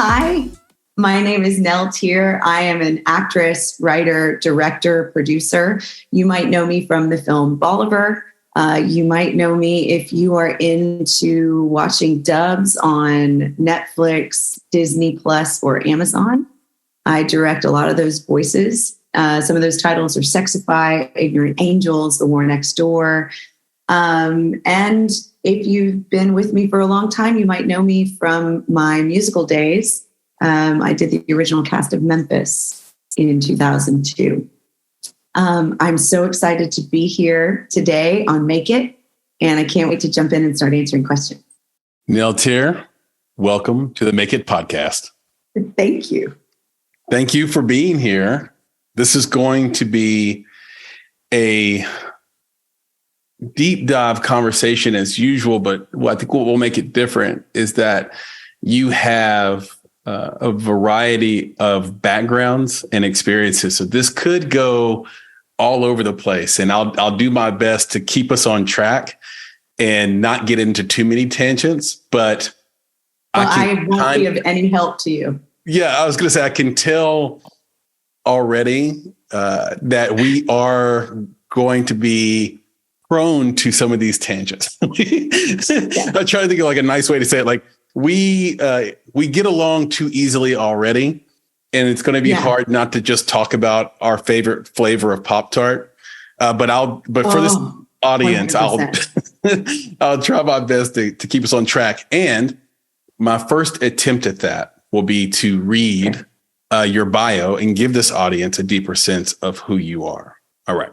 Hi, my name is Nell Teare. I am an actress, writer, director, producer. You might know me from the film Boliver. You might know me if you are into watching dubs on Netflix, Disney Plus, or Amazon. I direct a lot of those voices. Some of those titles are Sexify, Ignorant Angels, The War Next Door. And if you've been with me for a long time, you might know me from my musical days. I did the original cast of Memphis in 2002. I'm so excited to be here today on Make It, and I can't wait to jump in and start answering questions. Nell Teare, welcome to the Make It podcast. Thank you. Thank you for being here. This is going to be a deep dive conversation as usual, but I think what will make it different is that you have a variety of backgrounds and experiences. So this could go all over the place, and I'll do my best to keep us on track and not get into too many tangents, but I won't be of any help to you. Yeah, I was going to say, I can tell already that we are going to be prone to some of these tangents. I'm trying to think of like a nice way to say it. Like we get along too easily already, and it's going to be hard not to just talk about our favorite flavor of Pop-Tart. But for this audience, 100%. I'll try my best to keep us on track. And my first attempt at that will be to read your bio and give this audience a deeper sense of who you are. All right.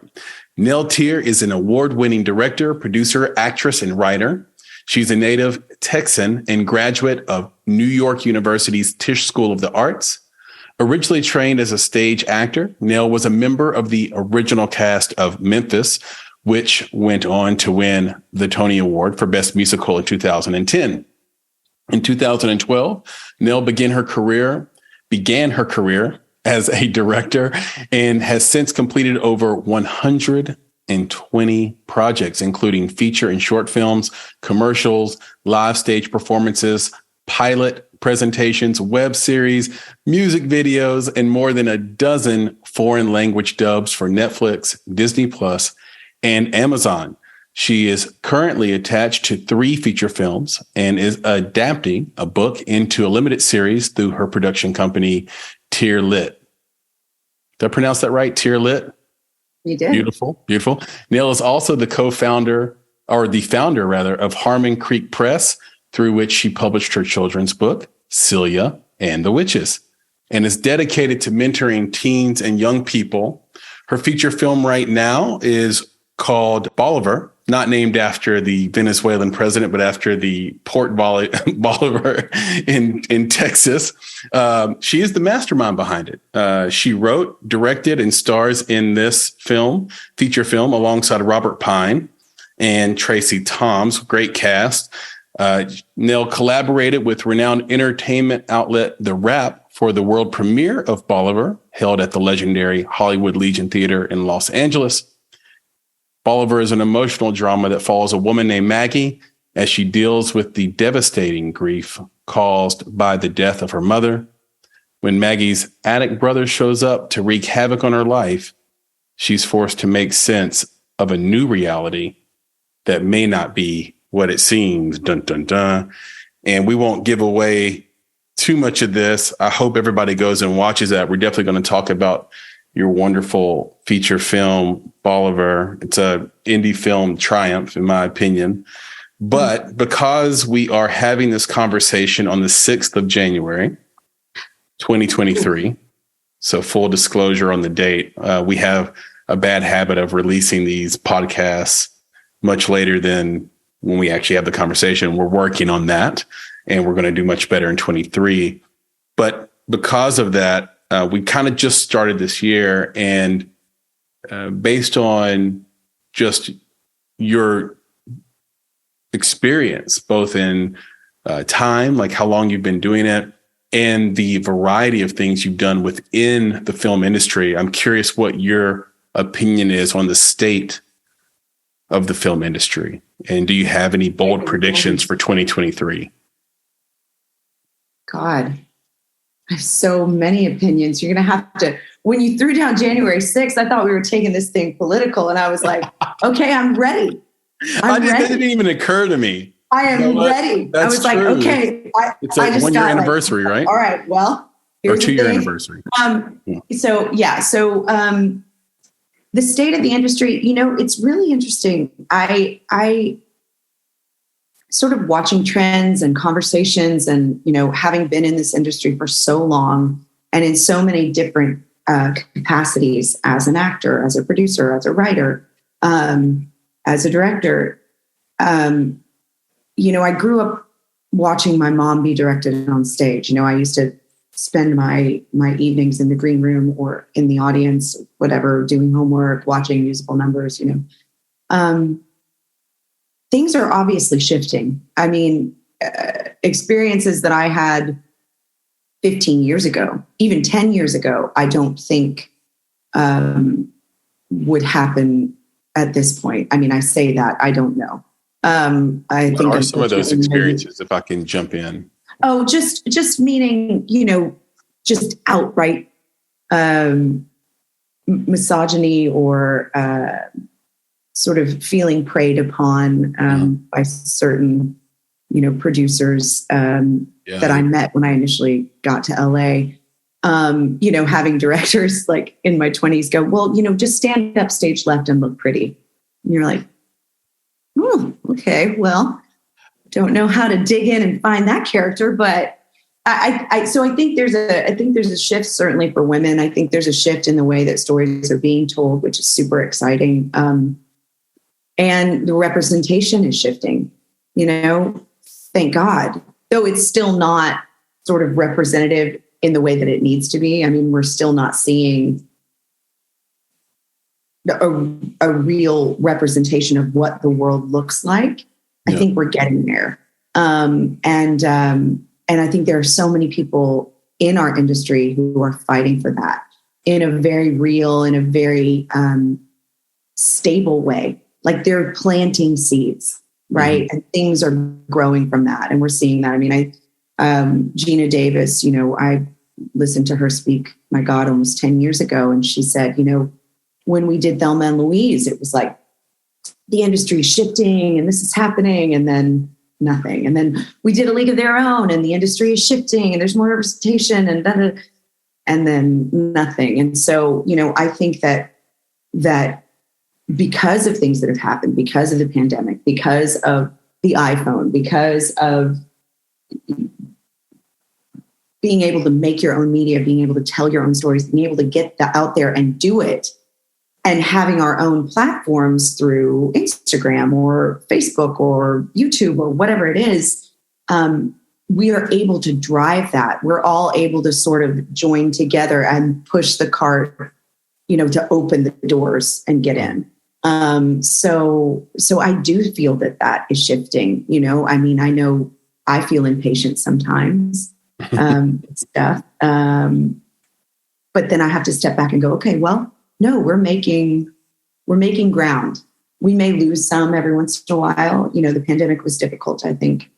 Nell Teare is an award-winning director, producer, actress, and writer. She's a native Texan and graduate of New York University's Tisch School of the Arts. Originally trained as a stage actor, Nell was a member of the original cast of Memphis, which went on to win the Tony Award for Best Musical in 2010. In 2012, Nell began her career as a director and has since completed over 120 projects, including feature and short films, commercials, live stage performances, pilot presentations, web series, music videos, and more than a dozen foreign language dubs for Netflix, Disney Plus, and Amazon. She is currently attached to 3 feature films and is adapting a book into a limited series through her production company, Teare Lit. Did I pronounce that right? Teare Lit? You did. Beautiful, beautiful. Nell is also the founder of Harmon Creek Press, through which she published her children's book, Celia and the Witches, and is dedicated to mentoring teens and young people. Her feature film right now is called Boliver, not named after the Venezuelan president, but after the Port Bolivar in Texas. She is the mastermind behind it. She wrote, directed, and stars in this feature film, alongside Robert Pine and Tracy Toms. Great cast. Nell collaborated with renowned entertainment outlet The Wrap for the world premiere of Bolivar, held at the legendary Hollywood Legion Theater in Los Angeles. Bolivar is an emotional drama that follows a woman named Maggie as she deals with the devastating grief caused by the death of her mother. When Maggie's addict brother shows up to wreak havoc on her life, she's forced to make sense of a new reality that may not be what it seems. Dun, dun, dun. And we won't give away too much of this. I hope everybody goes and watches that. We're definitely going to talk about your wonderful feature film, Bolivar. It's a indie film triumph, in my opinion. But because we are having this conversation on the 6th of January, 2023, so full disclosure on the date, we have a bad habit of releasing these podcasts much later than when we actually have the conversation. We're working on that, and we're going to do much better in 23. But because of that, we kind of just started this year, and based on just your experience, both in time, like how long you've been doing it, and the variety of things you've done within the film industry, I'm curious what your opinion is on the state of the film industry. And do you have any bold predictions for 2023? God, I have so many opinions. You're going to have to, when you threw down January 6th, I thought we were taking this thing political. And I was like, okay, I'm ready. That didn't even occur to me. I am ready. That's I was true. like, okay. It's a 1 year anniversary, right? All right. Well, here's or 2 year anniversary. So the state of the industry, it's really interesting. I sort of watching trends and conversations and, having been in this industry for so long and in so many different capacities as an actor, as a producer, as a writer, as a director, I grew up watching my mom be directed on stage. I used to spend my evenings in the green room or in the audience, whatever, doing homework, watching musical numbers, things are obviously shifting. I mean, experiences that I had 15 years ago, even 10 years ago, I don't think would happen at this point. I mean, I say that, I don't know. What are some of those experiences, if I can jump in? Oh, just meaning, just outright misogyny or sort of feeling preyed upon by certain, producers that I met when I initially got to LA. Having directors like in my 20s go, well, just stand up stage left and look pretty. And you're like, oh, okay, well, don't know how to dig in and find that character, but so I think there's a shift certainly for women. I think there's a shift in the way that stories are being told, which is super exciting. And the representation is shifting, thank God, though it's still not sort of representative in the way that it needs to be. I mean, we're still not seeing a real representation of what the world looks like. I think we're getting there. And I think there are so many people in our industry who are fighting for that in a very real, in a very stable way. Like they're planting seeds, right? And things are growing from that. And we're seeing that. I mean, Gina Davis, I listened to her speak, my God, almost 10 years ago. And she said, when we did Thelma and Louise, it was like the industry is shifting and this is happening, and then nothing. And then we did A League of Their Own and the industry is shifting and there's more representation and then nothing. And so, I think that because of things that have happened, because of the pandemic, because of the iPhone, because of being able to make your own media, being able to tell your own stories, being able to get that out there and do it, and having our own platforms through Instagram or Facebook or YouTube or whatever it is, we are able to drive that. We're all able to sort of join together and push the cart, to open the doors and get in. So I do feel that is shifting. I mean, I know I feel impatient sometimes, stuff. But then I have to step back and go, okay, well, no, we're making ground. We may lose some every once in a while. The pandemic was difficult, I think,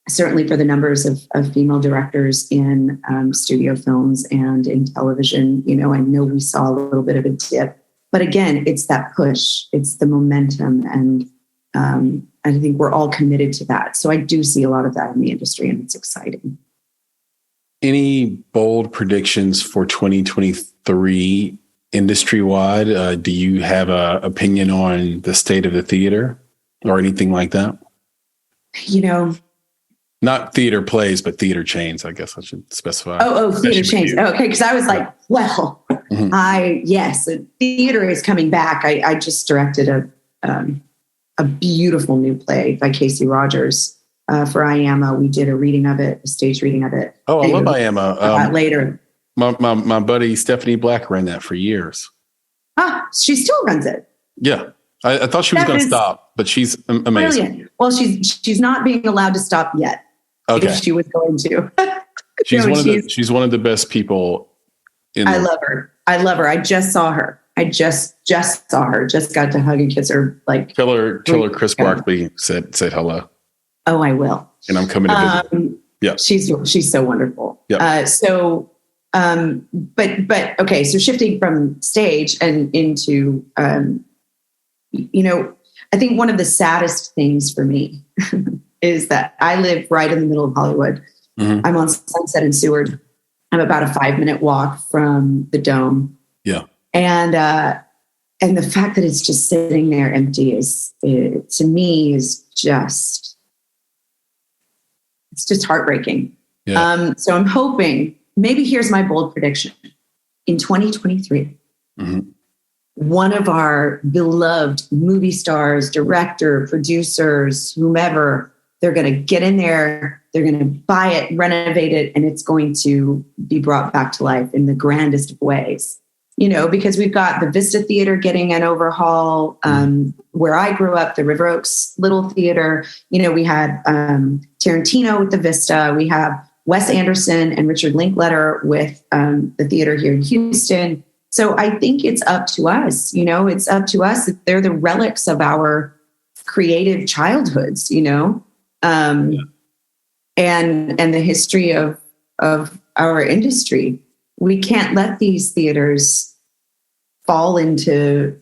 certainly for the numbers of female directors in studio films and in television. I know we saw a little bit of a dip, but again, it's that push, it's the momentum. And I think we're all committed to that. So I do see a lot of that in the industry, and it's exciting. Any bold predictions for 2023 industry-wide? Do you have an opinion on the state of the theater or anything like that? Not theater plays, but theater chains, I guess I should specify. Oh, theater chains. Okay, because I was like, well, yes, the theater is coming back. I just directed a beautiful new play by Casey Rogers for I Am. We did a reading of it, a stage reading of it. Oh, I love I Am. Later. My buddy Stephanie Black ran that for years. She still runs it. Yeah. I thought she was going to stop, but she's amazing. Brilliant. Well, she's not being allowed to stop yet. Okay. If she was going to. She's one of the best people. I love her. I just saw her. I just saw her. Just got to hug and kiss her. Like tell her Chris Barkley said hello. Oh, I will. And I'm coming to visit. Yeah. She's so wonderful. Yeah. But okay. So shifting from stage and into, I think one of the saddest things for me is that I live right in the middle of Hollywood. Mm-hmm. I'm on Sunset and Seward. I'm about a 5-minute walk from the Dome. Yeah. And the fact that it's just sitting there empty to me is just, it's just heartbreaking. Yeah. So I'm hoping, maybe here's my bold prediction. In 2023, mm-hmm. one of our beloved movie stars, director, producers, whomever, they're going to get in there, they're going to buy it, renovate it, and it's going to be brought back to life in the grandest of ways. Because we've got the Vista Theater getting an overhaul. Where I grew up, the River Oaks Little Theater, we had Tarantino with the Vista. We have Wes Anderson and Richard Linklater with the theater here in Houston. So I think it's up to us, it's up to us. They're the relics of our creative childhoods, and the history of our industry. We can't let these theaters fall into,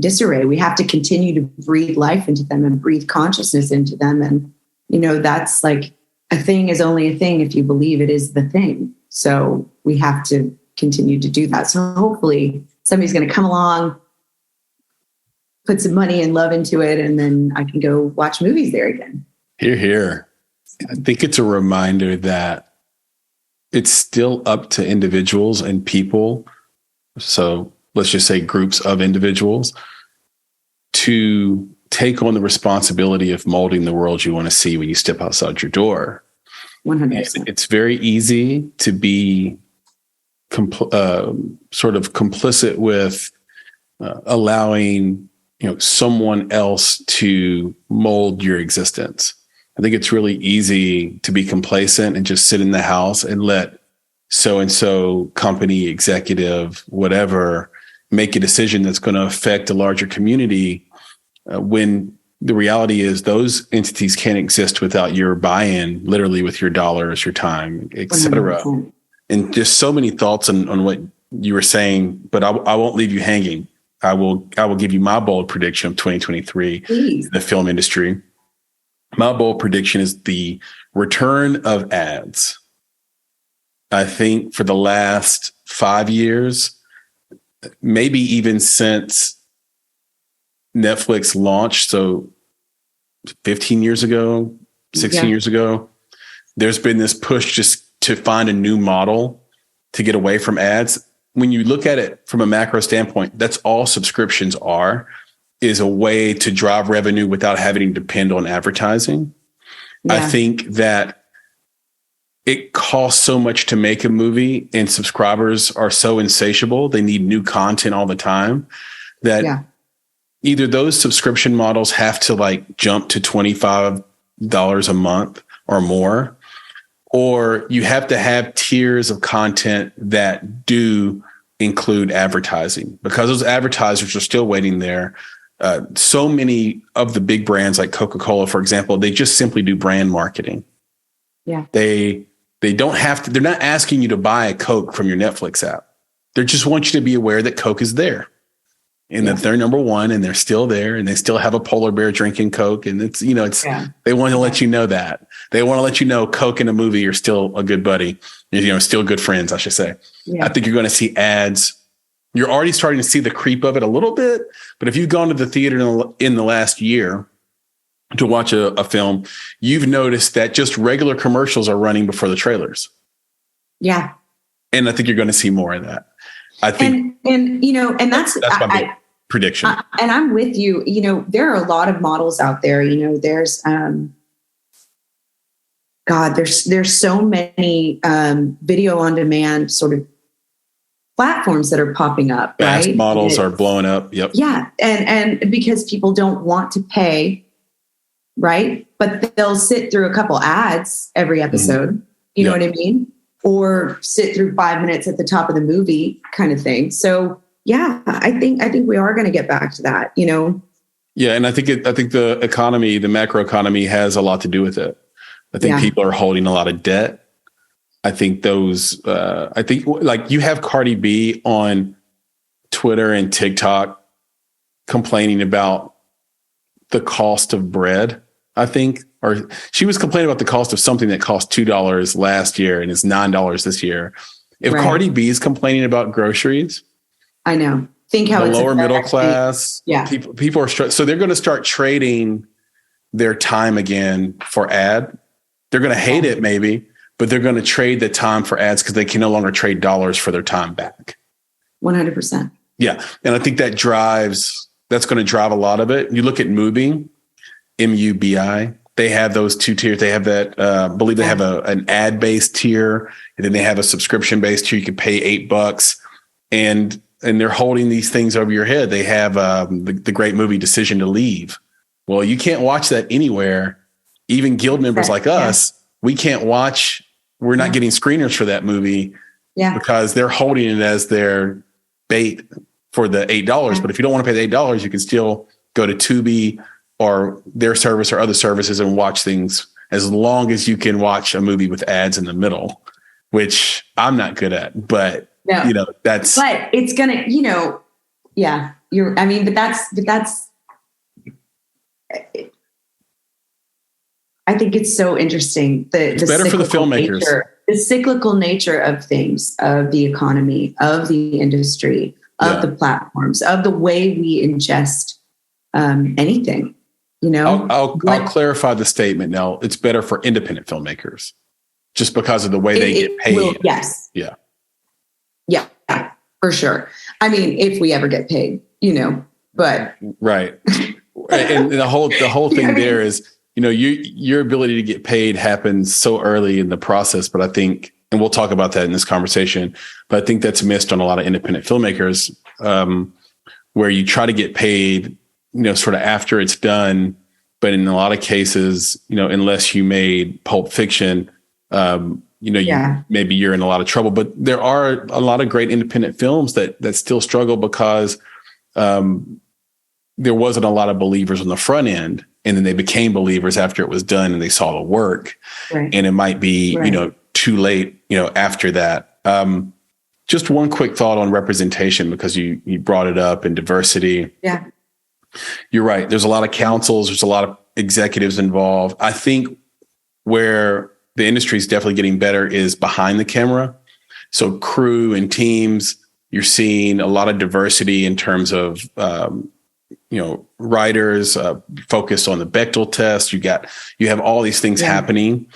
disarray. We have to continue to breathe life into them and breathe consciousness into them. And, that's like, a thing is only a thing if you believe it is the thing. So we have to continue to do that. So hopefully somebody's going to come along, put some money and love into it, and then I can go watch movies there again. Hear, hear. I think it's a reminder that it's still up to individuals and people. So let's just say groups of individuals to take on the responsibility of molding the world you want to see when you step outside your door. 100%. It's very easy to be sort of complicit with allowing someone else to mold your existence. I think it's really easy to be complacent and just sit in the house and let so-and-so company, executive, whatever, make a decision that's going to affect a larger community when the reality is those entities can't exist without your buy-in, literally with your dollars, your time, et cetera. 100%. And just so many thoughts on what you were saying, but I won't leave you hanging. I will give you my bold prediction of 2023 in the film industry. My bold prediction is the return of ads. I think for the last 5 years, maybe even since Netflix launched, so 15 years ago, 16 years ago, there's been this push just to find a new model to get away from ads. When you look at it from a macro standpoint, that's all subscriptions is a way to drive revenue without having to depend on advertising. Yeah. I think that it costs so much to make a movie and subscribers are so insatiable. They need new content all the time that either those subscription models have to jump to $25 a month or more, or you have to have tiers of content that do include advertising because those advertisers are still waiting there. So many of the big brands like Coca-Cola, for example, they just simply do brand marketing. Yeah. They don't have to, they're not asking you to buy a Coke from your Netflix app. They just want you to be aware that Coke is there and that they're number one and they're still there and they still have a polar bear drinking Coke. And it's, they want to let you know that. They want to let you know Coke and a movie are still a good buddy, still good friends, I should say. Yeah. I think you're going to see ads. You're already starting to see the creep of it a little bit, but if you've gone to the theater in the last year to watch a film, you've noticed that just regular commercials are running before the trailers. Yeah. And I think you're going to see more of that. I think, and that's my big prediction. And I'm with you. There are a lot of models out there. There's, there's so many video on demand sort of platforms that are popping up. Fast right? models are blowing up. Yep. Yeah. And because people don't want to pay, right? But they'll sit through a couple ads every episode. Mm-hmm. You know what I mean? Or sit through 5 minutes at the top of the movie kind of thing. So yeah, I think we are going to get back to that, Yeah. And I think the economy, the macro economy has a lot to do with it. I think people are holding a lot of debt. I think like you have Cardi B on Twitter and TikTok complaining about the cost of bread, I think, or she was complaining about the cost of something that cost $2 last year and is $9 this year. If Cardi B is complaining about groceries, I know. Think how the it's lower middle class, yeah. People are so they're going to start trading their time again for ad. They're going to hate it maybe, but they're going to trade the time for ads because they can no longer trade dollars for their time back. 100%. Yeah. And I think that's going to drive a lot of it. You look at Mubi, MUBI, they have those two tiers. They have that, I believe they have an ad-based tier, and then they have a subscription-based tier. You can pay $8 and they're holding these things over your head. They have the great movie Decision to Leave. Well, you can't watch that anywhere. Even guild members like us, we can't watch. We're not getting screeners for that movie because they're holding it as their bait for the $8. But if you don't want to pay the $8, you can still go to Tubi or their service or other services and watch things as long as you can watch a movie with ads in the middle, which I'm not good at. But that's. But it's gonna, but that's. I think it's so interesting. It's better for the filmmakers. The cyclical nature of things, of the economy, of the industry, of the platforms, of the way we ingest anything. I'll clarify the statement now. It's better for independent filmmakers, just because of the way they get paid. Yes. Yeah. Yeah, for sure. I mean, if we ever get paid, but right. And the whole thing there is. Your ability to get paid happens so early in the process, but I think, and we'll talk about that in this conversation, but I think that's missed on a lot of independent filmmakers, where you try to get paid, sort of after it's done. But in a lot of cases, unless you made Pulp Fiction, maybe you're in a lot of trouble. But there are a lot of great independent films that still struggle because there wasn't a lot of believers on the front end. And then they became believers after it was done and they saw the work. Right. And it might be, too late, after that. Just one quick thought on representation, because you brought it up, and diversity. Yeah. You're right. There's a lot of councils. There's a lot of executives involved. I think where the industry is definitely getting better is behind the camera. So crew and teams, you're seeing a lot of diversity in terms of, writers focused on the Bechdel test. You have all these things happening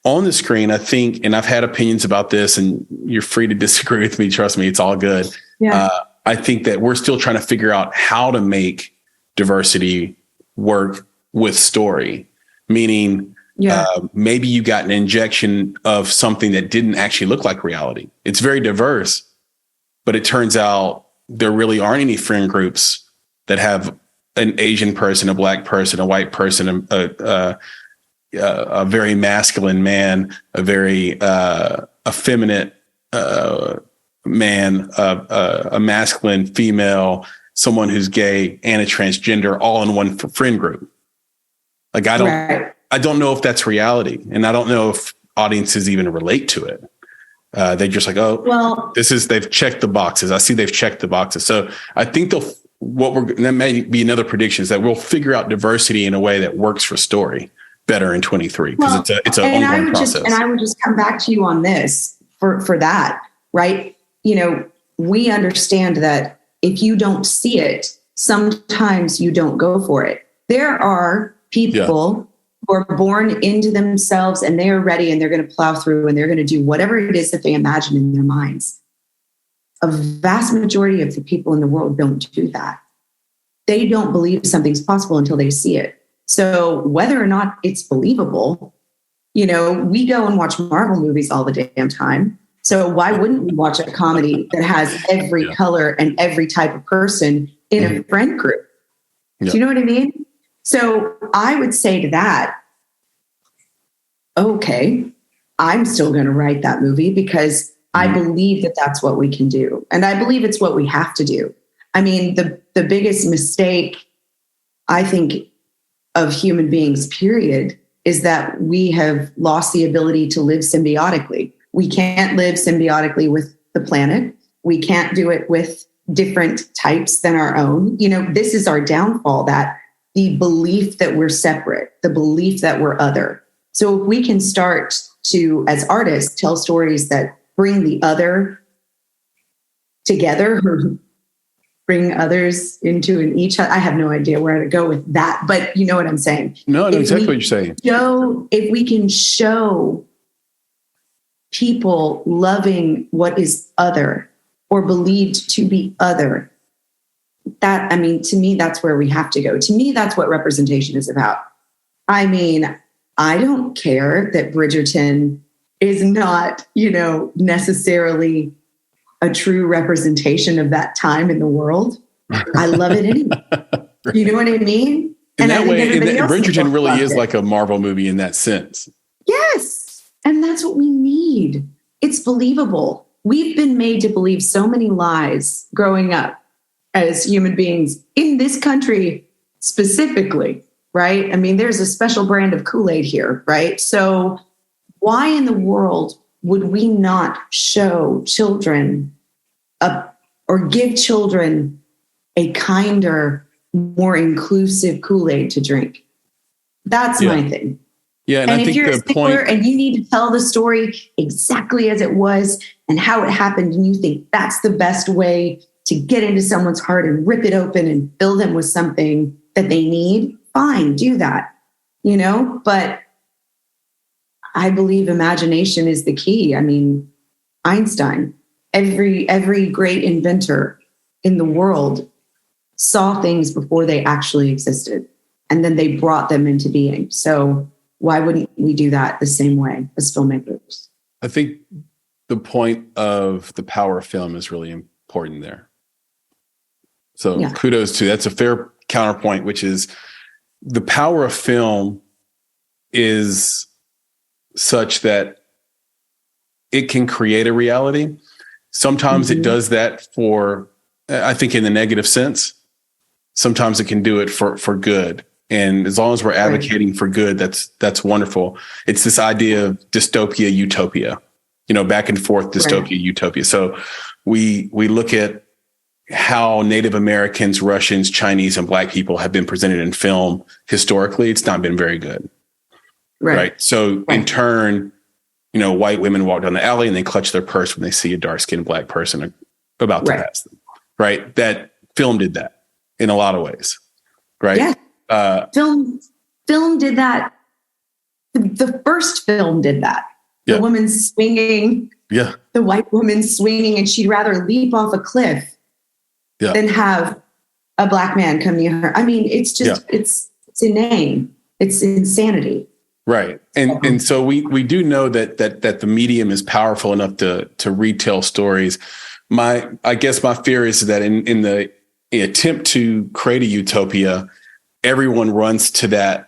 on the screen. I think, and I've had opinions about this, and you're free to disagree with me. Trust me, it's all good. Yeah. I think that we're still trying to figure out how to make diversity work with story, meaning maybe you got an injection of something that didn't actually look like reality. It's very diverse, but it turns out there really aren't any friend groups that have an Asian person, a Black person, a white person, a very masculine man, a very effeminate man, a masculine female, someone who's gay, and a transgender, all in one friend group. Like I don't know if that's reality, and I don't know if audiences even relate to it. They're just like, they've checked the boxes. I see they've checked the boxes. So I think that may be another prediction, is that we'll figure out diversity in a way that works for story better in 23, because it's an ongoing process. And I would just come back to you on this for that, right? We understand that if you don't see it, sometimes you don't go for it. There are people who are born into themselves, and they are ready, and they're going to plow through, and they're going to do whatever it is that they imagine in their minds. A vast majority of the people in the world don't do that. They don't believe something's possible until they see it. So whether or not it's believable, we go and watch Marvel movies all the damn time. So why wouldn't we watch a comedy that has every color and every type of person in a friend group? Do you know what I mean? So I would say to that, okay, I'm still going to write that movie because I believe that that's what we can do. And I believe it's what we have to do. I mean, the biggest mistake, I think, of human beings, period, is that we have lost the ability to live symbiotically. We can't live symbiotically with the planet. We can't do it with different types than our own. This is our downfall, that the belief that we're separate, the belief that we're other. So if we can start to, as artists, tell stories that bring the other together, or bring others into an each. I have no idea where to go with that, but you know what I'm saying? No, I know exactly what you're saying. If we can show people loving what is other or believed to be other, to me, that's where we have to go. To me, that's what representation is about. I don't care that Bridgerton is not, necessarily a true representation of that time in the world. I love it anyway. You know what I mean? In that way, Bridgerton really is like a Marvel movie in that sense. Yes. And that's what we need. It's believable. We've been made to believe so many lies growing up as human beings in this country specifically, right? There's a special brand of Kool-Aid here, right? So why in the world would we not show children or give children a kinder, more inclusive Kool-Aid to drink? That's my thing. Yeah, and I if think you're the a stickler point, and you need to tell the story exactly as it was and how it happened, and you think that's the best way to get into someone's heart and rip it open and fill them with something that they need, fine, do that. But I believe imagination is the key. Einstein, every great inventor in the world saw things before they actually existed, and then they brought them into being. So why wouldn't we do that the same way as filmmakers? I think the point of the power of film is really important there. So kudos to that's a fair counterpoint, which is the power of film is such that it can create a reality. Sometimes it does that I think in the negative sense. Sometimes it can do it for good. And as long as we're advocating for good, that's wonderful. It's this idea of dystopia, utopia, back and forth, dystopia, utopia. So we look at how Native Americans, Russians, Chinese, and Black people have been presented in film historically. It's not been very good. Right. So in turn, white women walk down the alley and they clutch their purse when they see a dark-skinned Black person about to pass them. Right. That film did that in a lot of ways. Right. Yeah. Film did that. The first film did that. The woman swinging. Yeah. The white woman swinging, and she'd rather leap off a cliff than have a Black man come near her. It's just it's inane. It's insanity. Right. And so we do know that the medium is powerful enough to retell stories. I guess my fear is that in the attempt to create a utopia, everyone runs to that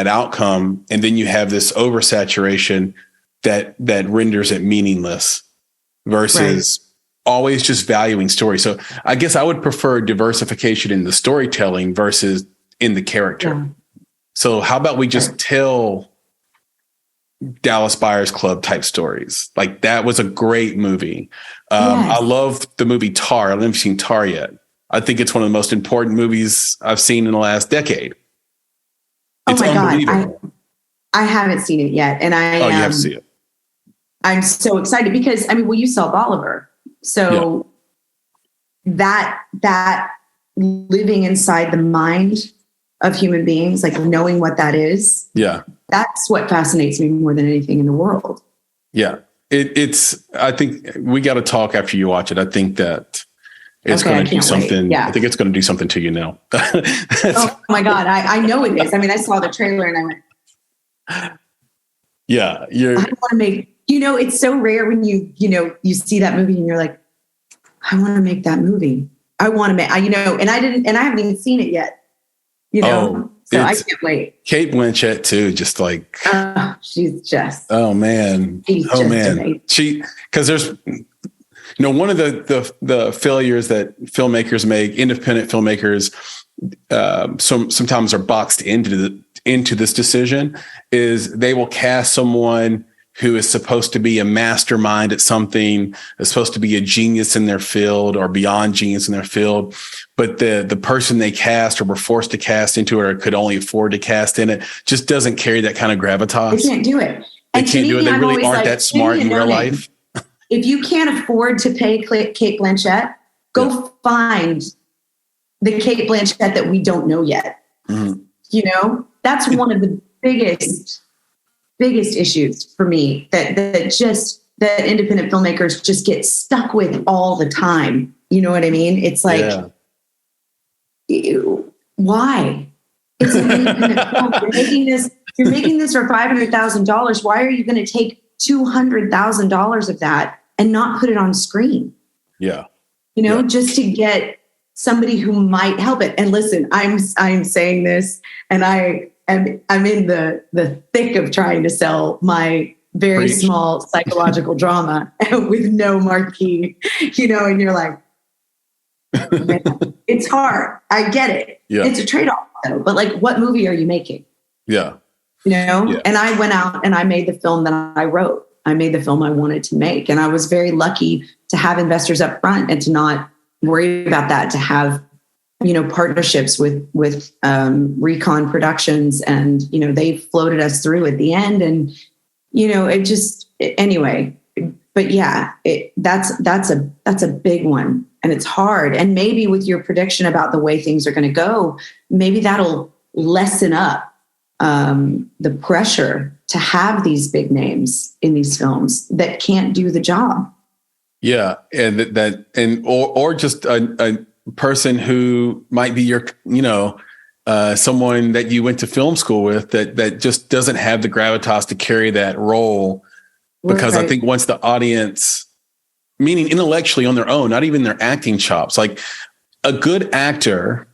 outcome, and then you have this oversaturation that renders it meaningless versus always just valuing story. So I guess I would prefer diversification in the storytelling versus in the character. Yeah. So how about we just tell Dallas Buyers Club type stories? Like, that was a great movie. I love the movie Tar. I've never seen Tar yet. I think it's one of the most important movies I've seen in the last decade. It's God. I haven't seen it yet. And you have to see it. I'm so excited because, you saw Boliver. So that living inside the mind of human beings, like knowing what that is. Yeah. That's what fascinates me more than anything in the world. Yeah. I think we got to talk after you watch it. I think that it's going to do something. Yeah. I think it's going to do something to you now. Oh my God. I know it is. I saw the trailer and I went, yeah. I want to make, it's so rare when you see that movie and you're like, I want to make that movie. I want to make, and I haven't even seen it yet. So I can't wait. Kate Blanchett too, just like she's just man. She, because there's one of the failures that filmmakers make, independent filmmakers, sometimes are boxed into this decision is they will cast someone who is supposed to be a mastermind at something, is supposed to be a genius in their field or beyond genius in their field. But the person they cast or were forced to cast into it or could only afford to cast in it just doesn't carry that kind of gravitas. They can't do it. They can't do it. They really aren't that smart in real life. If you can't afford to pay Cate Blanchett, go find the Cate Blanchett that we don't know yet. Mm-hmm. You know, that's one of the biggest issues for me that independent filmmakers just get stuck with all the time. You know what I mean? It's like, why? It's an independent film. You're making this for $500,000. Why are you going to take $200,000 of that and not put it on screen? Yeah. You know, just to get somebody who might help it. And listen, I'm saying this, and I'm in the thick of trying to sell my very small psychological drama with no marquee, you know, and you're like, man, it's hard. I get it. Yeah. It's a trade-off though. But like, what movie are you making? Yeah. You know? Yeah. And I went out and I made the film that I wrote. I made the film I wanted to make. And I was very lucky to have investors up front and to not worry about that, to have, you know, partnerships with Recon Productions, and, you know, they floated us through at the end, and, you know, it just, anyway, but yeah, that's a big one, and it's hard. And maybe with your prediction about the way things are going to go, maybe that'll lessen up the pressure to have these big names in these films that can't do the job. Yeah. And or just a person who might be your, you know, someone that you went to film school with that just doesn't have the gravitas to carry that role. Because I think once the audience, meaning intellectually on their own, not even their acting chops, like a good actor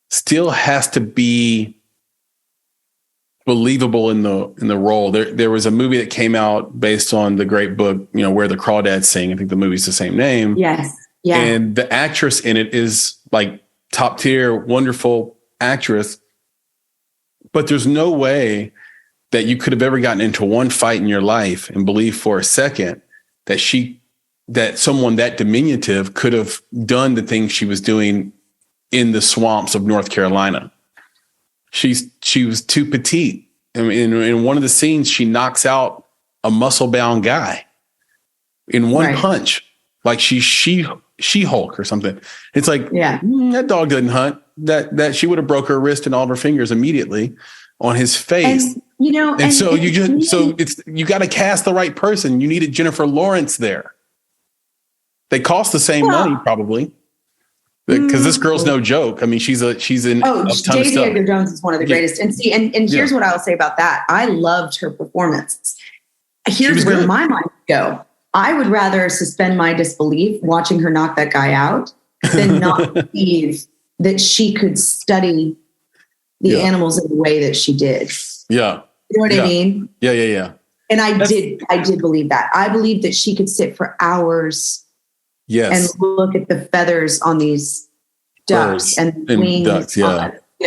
still has to be believable in the role. There was a movie that came out based on the great book, you know, Where the Crawdads Sing. I think the movie's the same name. Yes. Yeah. And the actress in it is like top tier, wonderful actress. But there's no way that you could have ever gotten into one fight in your life and believe for a second that someone that diminutive could have done the things she was doing in the swamps of North Carolina. She was too petite. I mean, in one of the scenes, she knocks out a muscle-bound guy in one punch, like she's She-Hulk or something. It's like, that dog doesn't hunt. That she would have broke her wrist and all of her fingers immediately on his face. And, you know, and so you got to cast the right person. You needed Jennifer Lawrence there. They cost the same money probably. Because this girl's no joke. I mean, she's in a ton of stuff. Daisy Edgar Jones is one of the greatest. And see, and here's what I'll say about that. I loved her performance. Here's where my mind would go. I would rather suspend my disbelief watching her knock that guy out than not believe that she could study the animals in the way that she did. Yeah. You know what I mean? Yeah. And I did believe that. I believed that she could sit for hours and look at the feathers on these ducks and wings, ducks,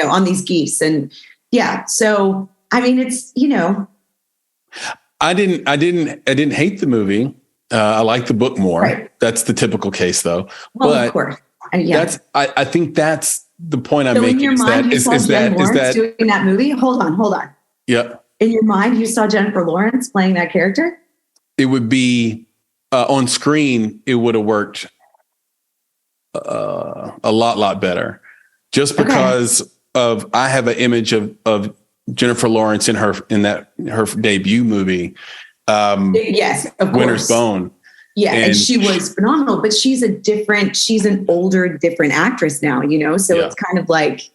on these geese. And so, I mean, it's, you know, I didn't hate the movie. I like the book more. Right. That's the typical case though. Well, but of course. I think that's the point I'm making. In your mind, you saw Jennifer Lawrence doing that movie? Hold on. Yeah. In your mind, you saw Jennifer Lawrence playing that character? It would be on screen. It would have worked a lot better, just because of I have an image of Jennifer Lawrence in her debut movie. Yes, of course. Winter's Bone. Yeah, and she was phenomenal, but she's an older, different actress now, you know? So it's kind of like,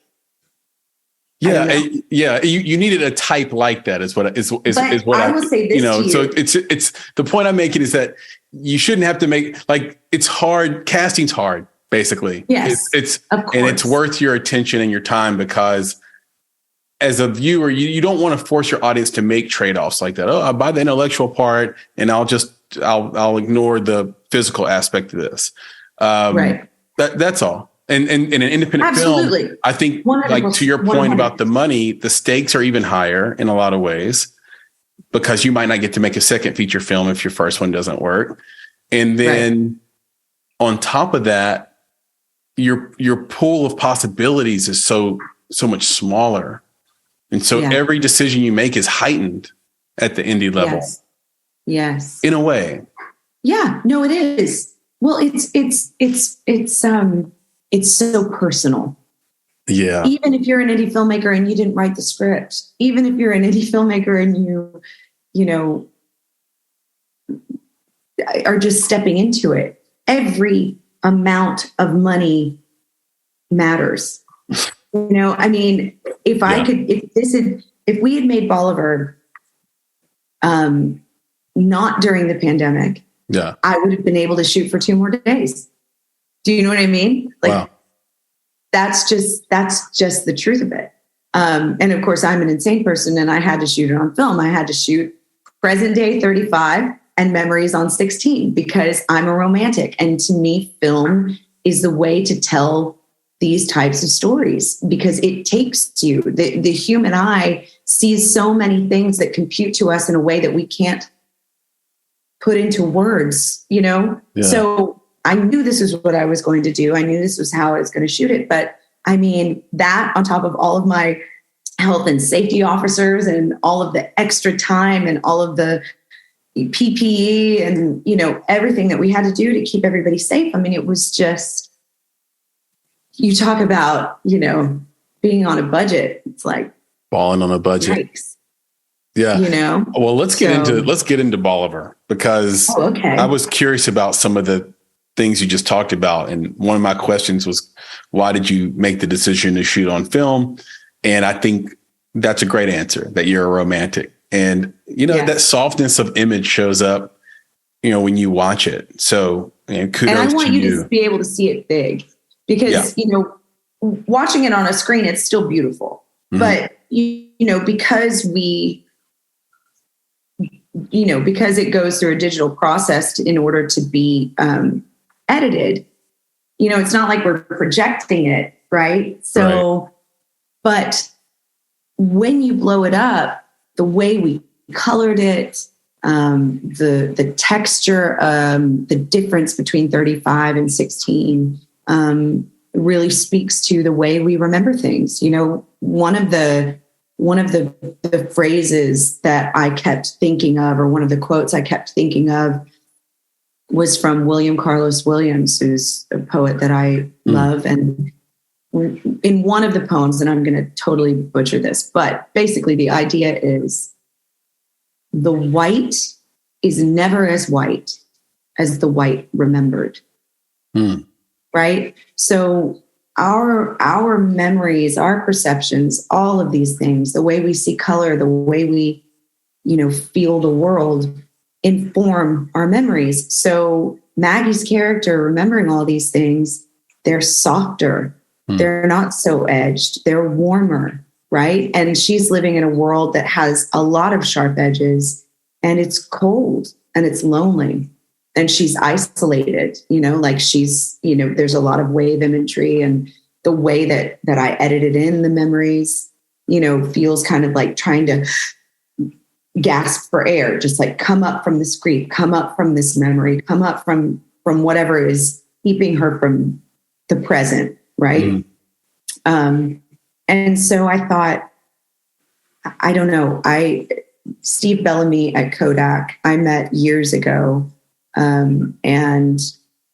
you needed a type like that is what I will say this, you know, so it's the point I'm making is that you shouldn't have to make, like, it's hard. Casting's hard, basically. Yes. It's and it's worth your attention and your time, because as a viewer, you don't want to force your audience to make trade-offs like that. Oh, I'll buy the intellectual part and I'll ignore the physical aspect of this. That's all. And in an independent Absolutely. film, I think, like to your point about the money, the stakes are even higher in a lot of ways, because you might not get to make a second feature film if your first one doesn't work. And then on top of that, your pool of possibilities is so much smaller. And so every decision you make is heightened at the indie level. Yes. In a way. Yeah, no, it is. Well, it's so personal. Yeah. Even if you're an indie filmmaker and you didn't write the script, even if you're an indie filmmaker and you know, are just stepping into it, every amount of money matters. You know, I mean, if we had made Bolivar, not during the pandemic, I would have been able to shoot for 2 more days. Do you know what I mean? Like, wow. That's just the truth of it. And of course, I'm an insane person, and I had to shoot it on film. I had to shoot present day 35 and memories on 16 because I'm a romantic. And to me, film is the way to tell these types of stories, because it takes you. The human eye sees so many things that compute to us in a way that we can't put into words, you know? Yeah. So I knew this is what I was going to do. I knew this was how I was going to shoot it. But I mean, that on top of all of my health and safety officers and all of the extra time and all of the PPE and, you know, everything that we had to do to keep everybody safe. I mean, it was just, you talk about, you know, being on a budget. It's like balling on a budget. Yikes. Yeah. You know, well, let's get into Bolivar, because I was curious about some of the things you just talked about. And one of my questions was, why did you make the decision to shoot on film? And I think that's a great answer, that you're a romantic. And, you know, that softness of image shows up, you know, when you watch it. So, you know, kudos to you. And I want you to be able to see it big, because, you know, watching it on a screen, it's still beautiful. Mm-hmm. But, you know, because it goes through a digital process in order to be edited, you know, it's not like we're projecting it, right? So, but when you blow it up, the way we colored it, the texture, the difference between 35 and 16 really speaks to the way we remember things. You know, one of the phrases that I kept thinking of, or one of the quotes I kept thinking of, was from William Carlos Williams, who's a poet that I love. And in one of the poems, and I'm going to totally butcher this, but basically the idea is the white is never as white as the white remembered. Right? So our memories, our perceptions, all of these things, the way we see color, the way we, you know, feel the world, inform our memories. So Maggie's character, remembering all these things, they're softer. They're not so edged. They're warmer, right? And she's living in a world that has a lot of sharp edges, and it's cold and it's lonely. And she's isolated, you know, like she's, you know, there's a lot of wave imagery, and the way that I edited in the memories, you know, feels kind of like trying to gasp for air, just like come up from this grief, come up from this memory, come up from whatever is keeping her from the present. Right. And so I thought, I don't know, Steve Bellamy at Kodak, I met years ago. And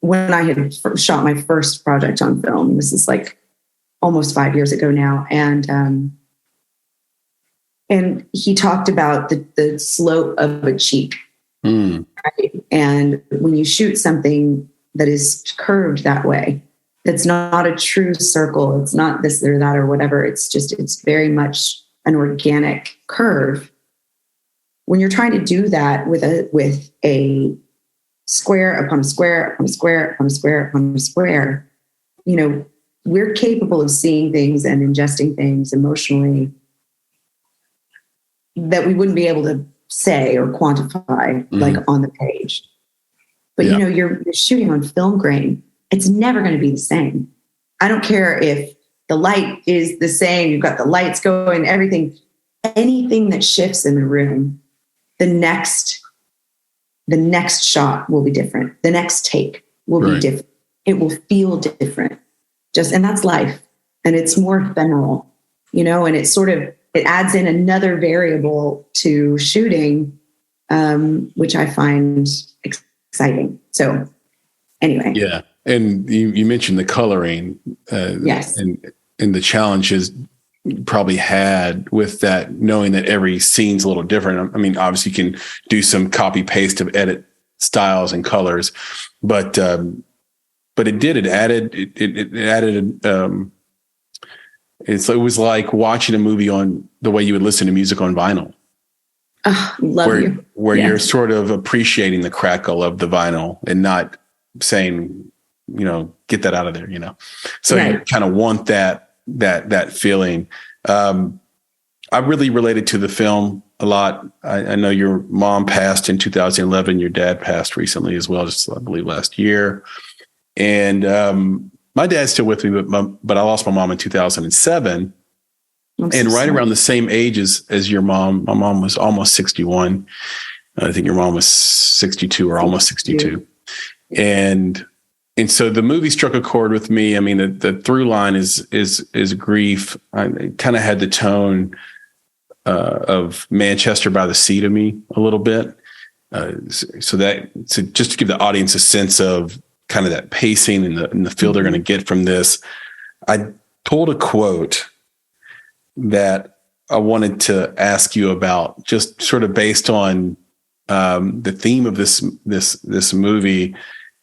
when I had shot my first project on film, this is like almost 5 years ago now. And he talked about the slope of a cheek. Right? And when you shoot something that is curved that way, it's not a true circle. It's not this or that or whatever. It's very much an organic curve. When you're trying to do that with a square upon a square upon a square upon a square upon a square, you know, we're capable of seeing things and ingesting things emotionally that we wouldn't be able to say or quantify like on the page. But you know, you're shooting on film grain. It's never going to be the same. I don't care if the light is the same, you've got the lights going, everything, anything that shifts in the room, the next shot will be different. The next take will be different. It will feel different. And that's life. And it's more ephemeral, and it adds in another variable to shooting, which I find exciting. So anyway. Yeah. And you mentioned the coloring. Yes. And the challenges you probably had with that, knowing that every scene's a little different. I mean, obviously you can do some copy paste of edit styles and colors, but it added, it was like watching a movie on the way you would listen to music on vinyl. Where you're sort of appreciating the crackle of the vinyl and not saying, get that out of there, So you kind of want that feeling. I really related to the film a lot. I know your mom passed in 2011. Your dad passed recently as well, just I believe last year. And my dad's still with me, but I lost my mom in 2007. And right around the same age as your mom. My mom was almost 61. I think your mom was 62 or almost 62. And so the movie struck a chord with me. I mean, the through line is grief. I kind of had the tone of Manchester by the Sea to me a little bit. So just to give the audience a sense of kind of that pacing and the feel they're going to get from this, I pulled a quote that I wanted to ask you about, just sort of based on the theme of this movie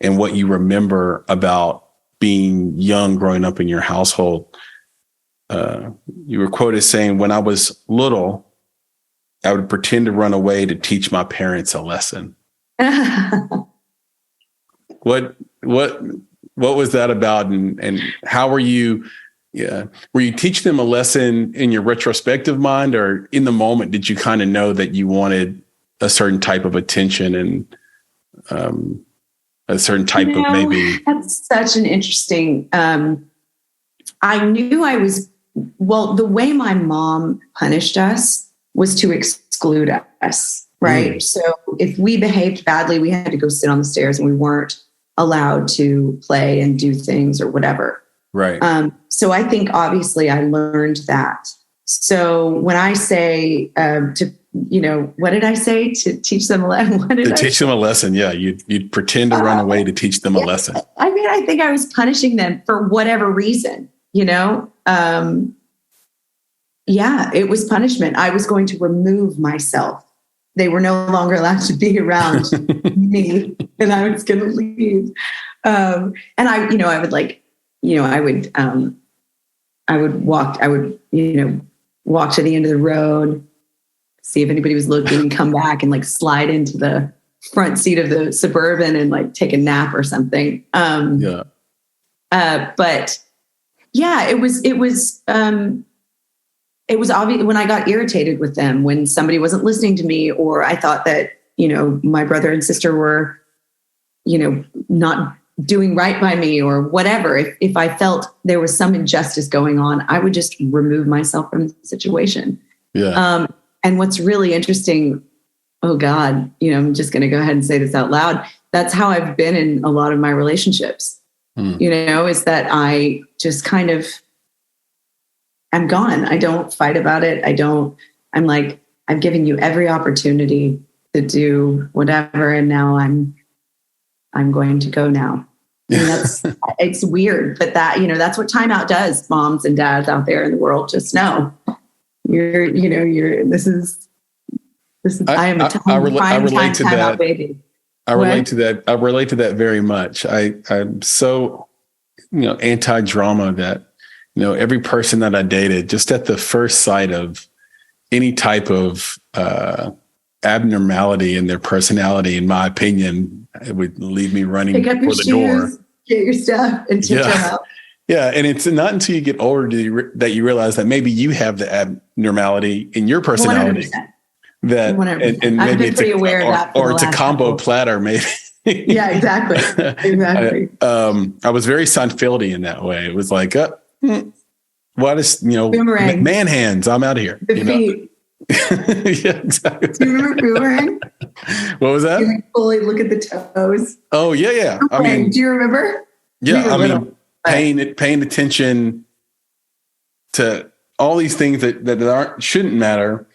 and what you remember about being young, growing up in your household. You were quoted saying, "When I was little, I would pretend to run away to teach my parents a lesson." What was that about, and how were you? Yeah, were you teaching them a lesson in your retrospective mind, or in the moment did you kind of know that you wanted a certain type of attention and a certain type of maybe? That's such an interesting. I knew I was. Well, the way my mom punished us was to exclude us, right? So if we behaved badly, we had to go sit on the stairs, and we weren't allowed to play and do things or whatever. Right. So I think obviously I learned that. So when I say what did I say? To teach them a lesson? Teach them a lesson. Yeah. You'd pretend to run away to teach them a lesson. I mean, I think I was punishing them for whatever reason, it was punishment. I was going to remove myself. They were no longer allowed to be around me, and I was going to leave. And I would walk to the end of the road, see if anybody was looking, come back and slide into the front seat of the Suburban and take a nap or something. But yeah, it was obvious when I got irritated with them, when somebody wasn't listening to me, or I thought that, my brother and sister were, not doing right by me or whatever. If I felt there was some injustice going on, I would just remove myself from the situation. Yeah. And what's really interesting, oh God, I'm just going to go ahead and say this out loud. That's how I've been in a lot of my relationships, is that I just kind of, I'm gone. I don't fight about it. I'm like, I've given you every opportunity to do whatever. And now I'm going to go now. And it's weird, but that's what timeout does. Moms and dads out there in the world, just know this is, I am a timeout baby. I relate to that. I relate to that very much. I'm so, anti-drama that, every person that I dated, just at the first sight of any type of abnormality in their personality, in my opinion, it would leave me running for the door. Get your stuff and check them out. Yeah. And it's not until you get older that you realize that maybe you have the abnormality in your personality. 100%. That, and maybe it's a combo platter, maybe. Yeah, exactly. Exactly. I was very Seinfeldy in that way. It was like, what is, Boomerang. man hands, I'm out of here. The feet. Yeah, exactly. Do you remember Boomerang? What was that? You like fully look at the toes. Oh, yeah. Boomerang. I mean, do you remember? Yeah. Paying attention to all these things that shouldn't matter.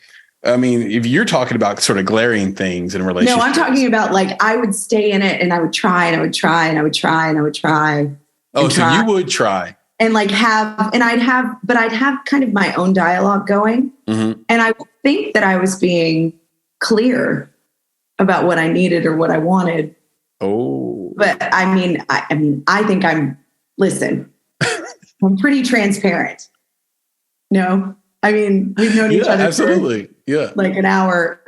I mean, if you're talking about sort of glaring things in relationships. No, I'm talking about like I would stay in it and I would try and I would try and I would try and I would try. Oh, so you would try. And like I'd have kind of my own dialogue going. Mm-hmm. And I would think that I was being clear about what I needed or what I wanted. Oh. But I think listen, I'm pretty transparent. No, I mean, we've known each other absolutely. for like an hour,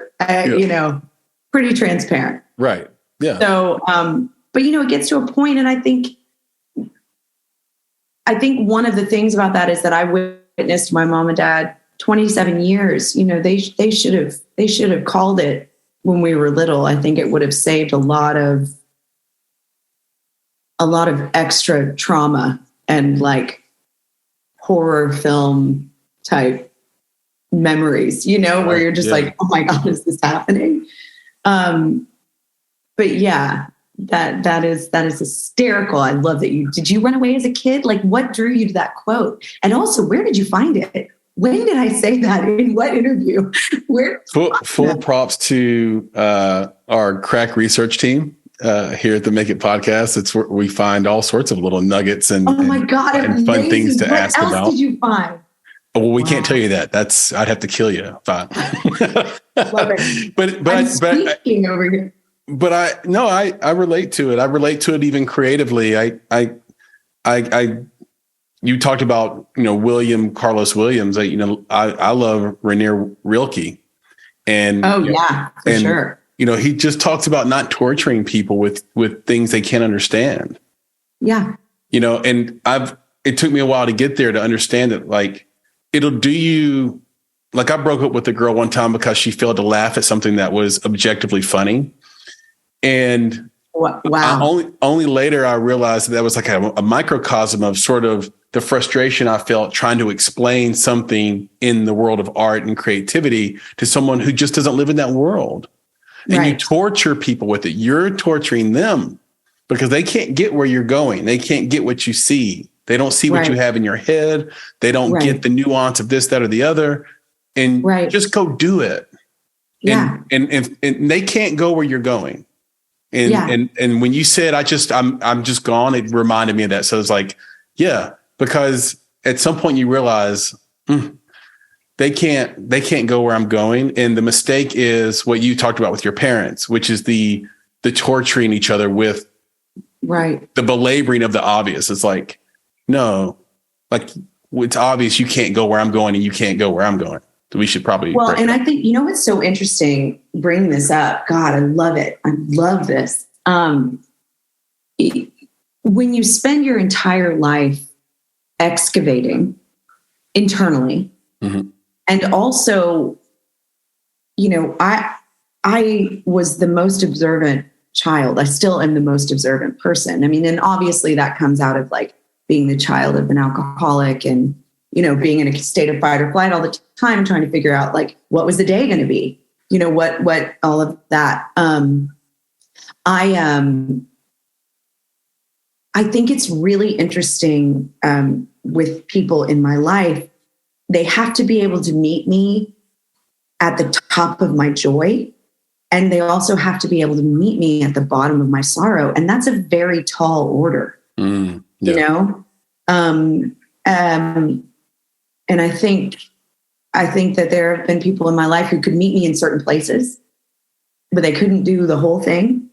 pretty transparent. Right. Yeah. So, but it gets to a point, and I think one of the things about that is that I witnessed my mom and dad 27 years. They should have called it when we were little. I think it would have saved a lot of extra trauma and like horror film type memories, where you're just like, oh my God, is this happening? But yeah, that is hysterical. I love that did you run away as a kid? Like, what drew you to that quote? And also, where did you find it? When did I say that? In what interview? Full props to our crack research team here at the Make It podcast. It's where we find all sorts of little nuggets and fun things to ask about. What else did you find? Well, we can't tell you that. I'd have to kill you. Fine. I'm speaking over here. But I relate to it. I relate to it even creatively. You talked about, William Carlos Williams. I love Rainier Rilke. And for sure. He just talks about not torturing people with things they can't understand. Yeah. And it took me a while to get there to understand that, like, it'll do you. Like, I broke up with a girl one time because she failed to laugh at something that was objectively funny. And wow. Only later I realized that was like a microcosm of sort of the frustration I felt trying to explain something in the world of art and creativity to someone who just doesn't live in that world. And you torture people with it. You're torturing them because they can't get where you're going. They can't get what you see. They don't see what you have in your head. They don't get the nuance of this, that, or the other. And just go do it. Yeah. And they can't go where you're going. And when you said, I'm just gone, it reminded me of that. So it's like, because at some point you realize they can't go where I'm going. And the mistake is what you talked about with your parents, which is the torturing each other with the belaboring of the obvious. It's like, no, like, it's obvious you can't go where I'm going and you can't go where I'm going. So we should probably. Well, and I think, what's so interesting bringing this up. God, I love it. I love this. When you spend your entire life excavating internally, and also, I was the most observant child. I still am the most observant person. I mean, and obviously that comes out of like being the child of an alcoholic and, being in a state of fight or flight all the time, trying to figure out like, what was the day going to be? What all of that. I think it's really interesting with people in my life. They have to be able to meet me at the top of my joy. And they also have to be able to meet me at the bottom of my sorrow. And that's a very tall order, and I think that there have been people in my life who could meet me in certain places, but they couldn't do the whole thing.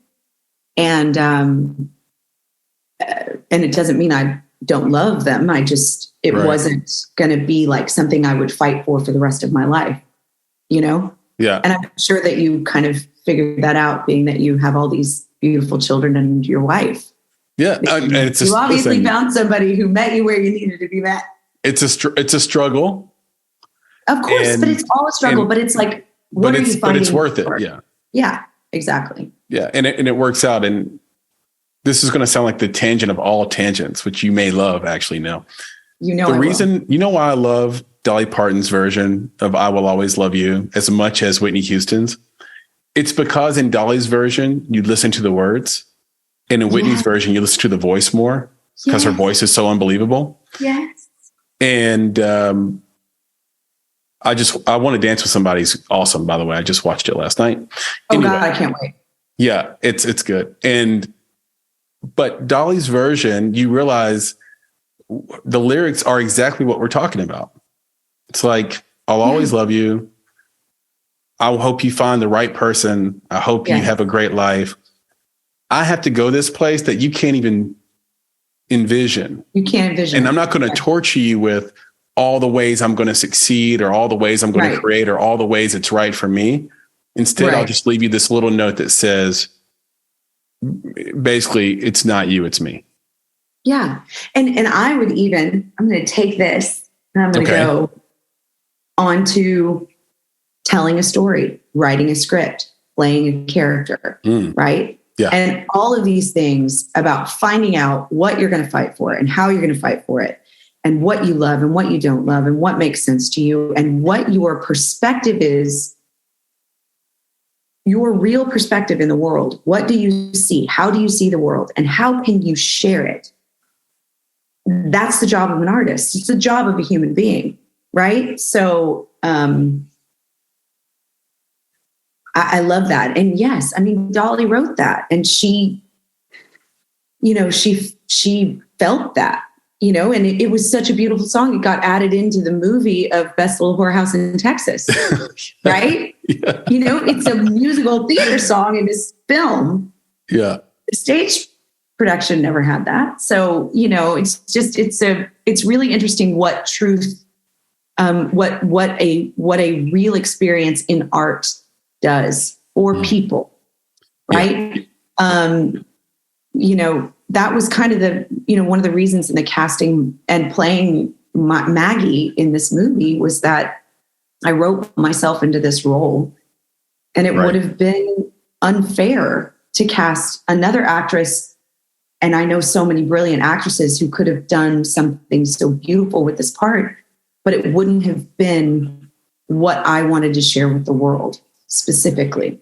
And it doesn't mean I don't love them. It wasn't going to be like something I would fight for the rest of my life, Yeah. And I'm sure that you kind of figured that out, being that you have all these beautiful children and your wife. Yeah. You obviously found somebody who met you where you needed to be met. It's a struggle. Of course, but it's all a struggle. But it's like, what are you fighting but it's worth it. for? Yeah. Yeah, exactly. Yeah. And it works out. And this is going to sound like the tangent of all tangents, which you may love, actually, Nell. You know, You know why I love Dolly Parton's version of I Will Always Love You as much as Whitney Houston's? It's because in Dolly's version, you listen to the words. And in Whitney's version, you listen to the voice more because her voice is so unbelievable. Yes. And I Want to Dance with Somebody's awesome, by the way. I just watched it last night. Oh, anyway, God, I can't wait. Yeah, it's good. But Dolly's version, you realize the lyrics are exactly what we're talking about. It's like, I'll always love you. I hope you find the right person. I hope you have a great life. I have to go this place that you can't even envision. You can't envision. And I'm not going to torture you with all the ways I'm going to succeed or all the ways I'm going to create or all the ways it's right for me. Instead, I'll just leave you this little note that says, basically, it's not you, it's me. Yeah. And I'm going to take this and I'm going to go on to telling a story, writing a script, playing a character, right? Yeah. And all of these things about finding out what you're going to fight for and how you're going to fight for it and what you love and what you don't love and what makes sense to you and what your perspective is, your real perspective in the world. What do you see? How do you see the world? And how can you share it? That's the job of an artist. It's the job of a human being, right? So I love that. And yes, I mean, Dolly wrote that and she felt that, and it was such a beautiful song. It got added into the movie of Best Little Whorehouse in Texas, right? Yeah. It's a musical theater song in this film. Yeah. The stage production never had that. So, it's really interesting what truth, what a real experience in art does for people, right? Yeah. That was kind of one of the reasons in the casting and playing Maggie in this movie was that I wrote myself into this role, and it would have been unfair to cast another actress. And I know so many brilliant actresses who could have done something so beautiful with this part, but it wouldn't have been what I wanted to share with the world specifically.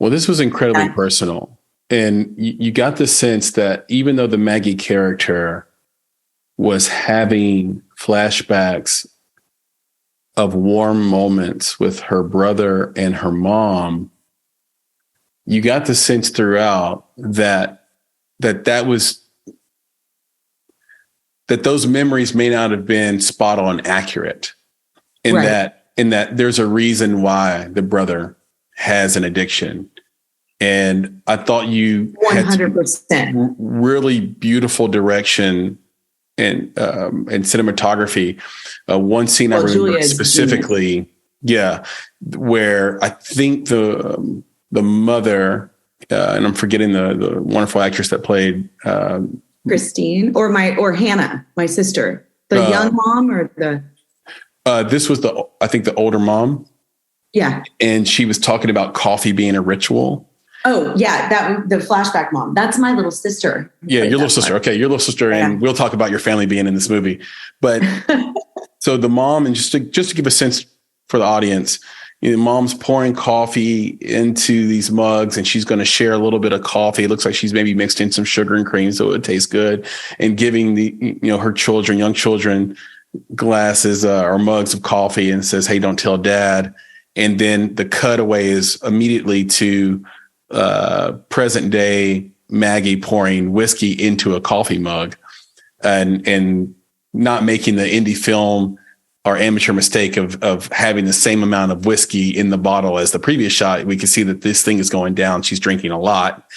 Well, this was incredibly personal. And you got the sense that even though the Maggie character was having flashbacks of warm moments with her brother and her mom, you got the sense throughout that those memories may not have been spot on accurate, in that there's a reason why the brother has an addiction. And I thought you 100% had really beautiful direction and cinematography. One scene I remember specifically, where I think the mother, and I'm forgetting the wonderful actress that played Christine or Hannah, my sister, the young mom or the. This was I think the older mom. Yeah, and she was talking about coffee being a ritual. Oh, yeah, the flashback mom. That's my little sister. Yeah, your little sister. Okay, your little sister, and we'll talk about your family being in this movie. But so the mom, and just to give a sense for the audience, mom's pouring coffee into these mugs, and she's going to share a little bit of coffee. It looks like she's maybe mixed in some sugar and cream so it would taste good, and giving her young children, glasses or mugs of coffee, and says, "Hey, don't tell Dad." And then the cutaway is immediately to present day Maggie pouring whiskey into a coffee mug and not making the indie film or amateur mistake of having the same amount of whiskey in the bottle as the previous shot. We can see that this thing is going down. She's drinking a lot.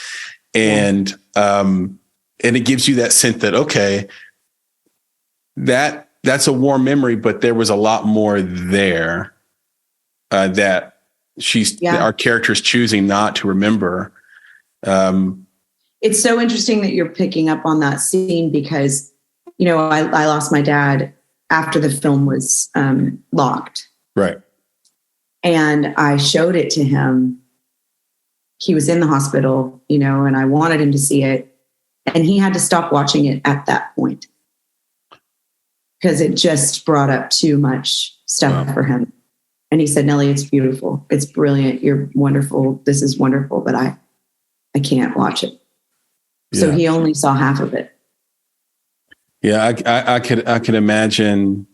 And it gives you that sense that, okay, that's a warm memory, but there was a lot more there that our character's choosing not to remember. It's so interesting that you're picking up on that scene because, I lost my dad after the film was locked. Right. And I showed it to him. he was in the hospital, and I wanted him to see it. And he had to stop watching it at that point because it just brought up too much stuff for him. And he said, Nellie, it's beautiful. It's brilliant. You're wonderful. This is wonderful, but I can't watch it. Yeah. So he only saw half of it. Yeah, I could imagine.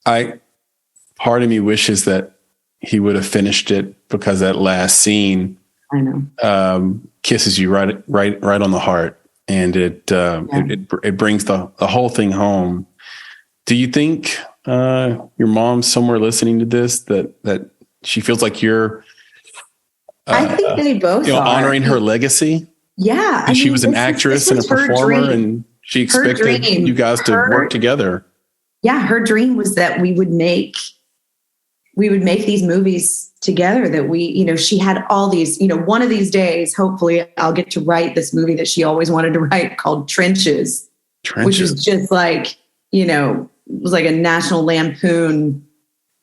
Part of me wishes that he would have finished it, because that last scene, I know, kisses you right on the heart, and it brings the whole thing home. Do you think your mom's somewhere listening to this that she feels like you're? I think they both are honoring her legacy. Yeah, she was an actress and a performer, and she expected you guys to work together. Yeah, her dream was that we would make these movies together, that she had all these, one of these days, hopefully I'll get to write this movie that she always wanted to write called Trenches. Which is just like, it was like a National Lampoon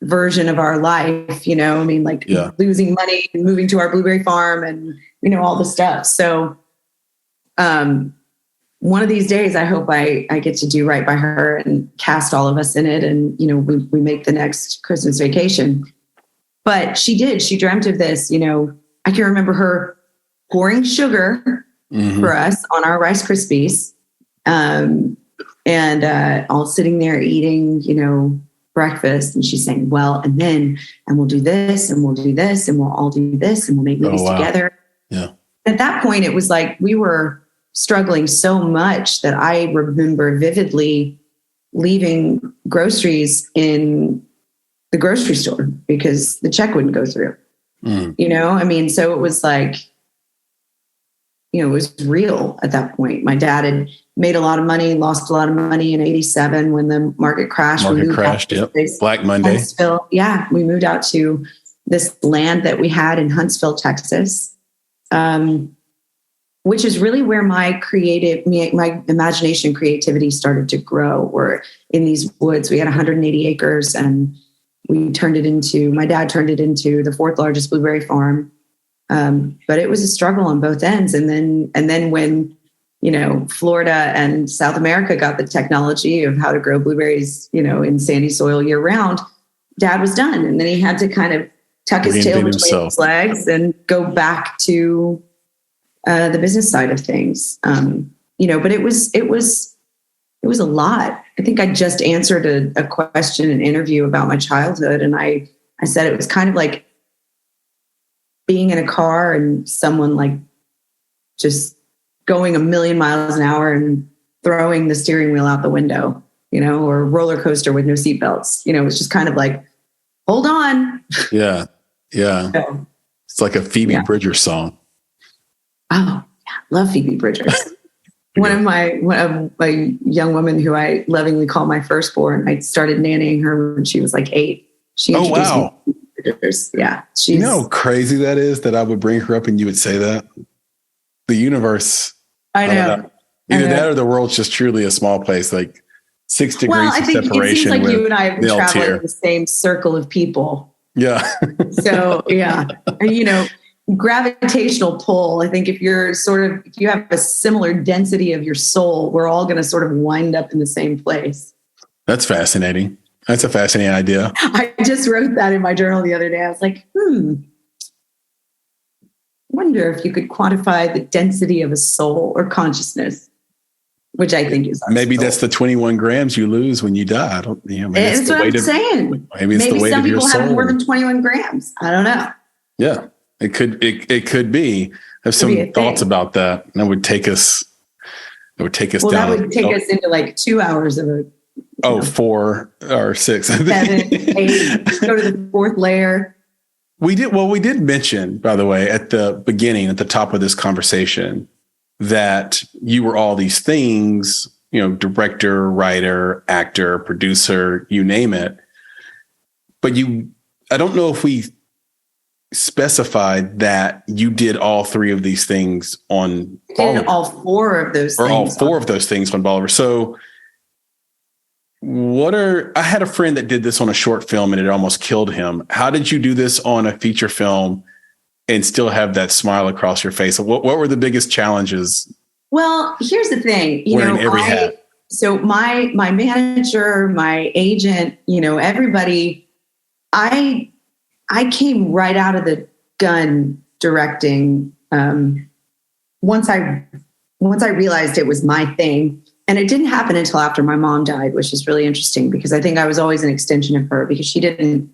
version of our life, losing money and moving to our blueberry farm and, all the stuff. So, one of these days, I hope I get to do right by her and cast all of us in it. And, we make the next Christmas Vacation. But she did. She dreamt of this. I can remember her pouring sugar for us on our Rice Krispies, and all sitting there eating, breakfast. And she's saying, well, and we'll do this, and we'll do this, and we'll all do this, and we'll make movies together. Yeah. At that point, it was like we were struggling so much that I remember vividly leaving groceries in the grocery store because the check wouldn't go through. So it was like, it was real at that point. My dad had made a lot of money, lost a lot of money in 87 when the market crashed. Yep. Black Monday. Huntsville. Yeah. We moved out to this land that we had in Huntsville, Texas. Which is really where my imagination and creativity started to grow. We're in these woods. We had 180 acres, and my dad turned it into the fourth largest blueberry farm. But it was a struggle on both ends. And then when, Florida and South America got the technology of how to grow blueberries, in sandy soil year round, Dad was done. And then he had to kind of tuck his tail between his legs and go back to the business side of things. But it was a lot. I think I just answered a question in an interview about my childhood. And I said it was kind of like being in a car and someone like just going 1,000,000 miles an hour and throwing the steering wheel out the window, or a roller coaster with no seatbelts. It's just kind of like, hold on. Yeah. Yeah. So, it's like a Phoebe Bridgers song. Oh, yeah. Love Phoebe Bridgers. One of my young women who I lovingly call my firstborn, I started nannying her when she was like 8. She introduced me to Phoebe Bridgers. Yeah. You know how crazy that is that I would bring her up and you would say that? The universe. I know. Either that or the world's just truly a small place, like 6 degrees of separation. It seems like you and I have been Nell traveling Teare. in the same circle of people. Yeah. So, yeah. And, gravitational pull. I think if you have a similar density of your soul, we're all going to sort of wind up in the same place. That's fascinating. That's a fascinating idea. I just wrote that in my journal the other day. I was like, wonder if you could quantify the density of a soul or consciousness, which I think is maybe that's the 21 grams you lose when you die. I don't, that's what I'm saying. Maybe it's the weight some of your people soul. have more than 21 grams. I don't know. Yeah. It could be. I have some thoughts about that. That would take us down. That would take us into like 2 hours of a 4 or 6. 7, 8, go to the fourth layer. We did mention, by the way, at the beginning, at the top of this conversation, that you were all these things, director, writer, actor, producer, you name it. But I don't know if we specified that you did all 3 of these things on Boliver. Did all 4 of those things. Or all 4 of those things on Boliver. So I had a friend that did this on a short film and it almost killed him. How did you do this on a feature film and still have that smile across your face? What were the biggest challenges? Well, here's the thing, Wearing every hat. So my manager, my agent, everybody, I came right out of the gun directing. Once I realized it was my thing, and it didn't happen until after my mom died, which is really interesting because I think I was always an extension of her because she didn't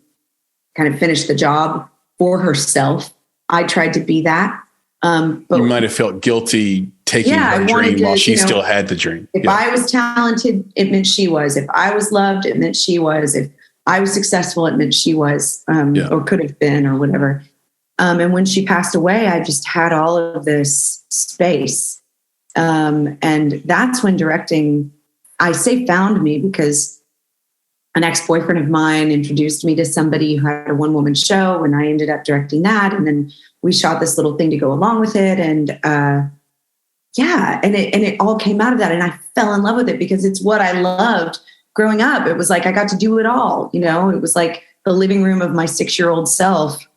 kind of finish the job for herself. I tried to be that. But you might have felt guilty taking her dream while she still had the dream. If I was talented, it meant she was. If I was loved, it meant she was. If I was successful, it meant she was, or could have been, or whatever. And when she passed away, I just had all of this space. And that's when directing, I say found me because an ex-boyfriend of mine introduced me to somebody who had a one-woman show, and I ended up directing that. And then we shot this little thing to go along with it. And it all came out of that. And I fell in love with it because it's what I loved growing up. It was like I got to do it all. It was like the living room of my 6-year-old self,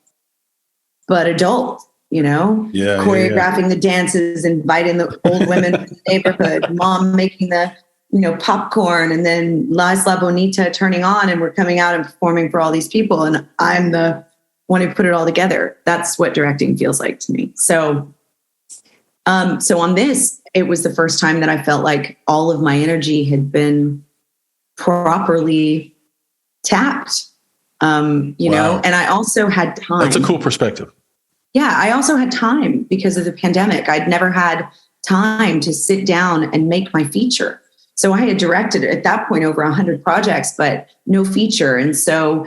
but adult. Choreographing the dances, inviting the old women from the neighborhood, mom making the popcorn, and then La Isla Bonita turning on, and we're coming out and performing for all these people, and I'm the one who put it all together. That's what directing feels like to me. So on this, it was the first time that I felt like all of my energy had been properly tapped. Wow. And I also had time. That's a cool perspective. Yeah, I also had time because of the pandemic. I'd never had time to sit down and make my feature. So I had directed at that point over 100 projects, but no feature. And so,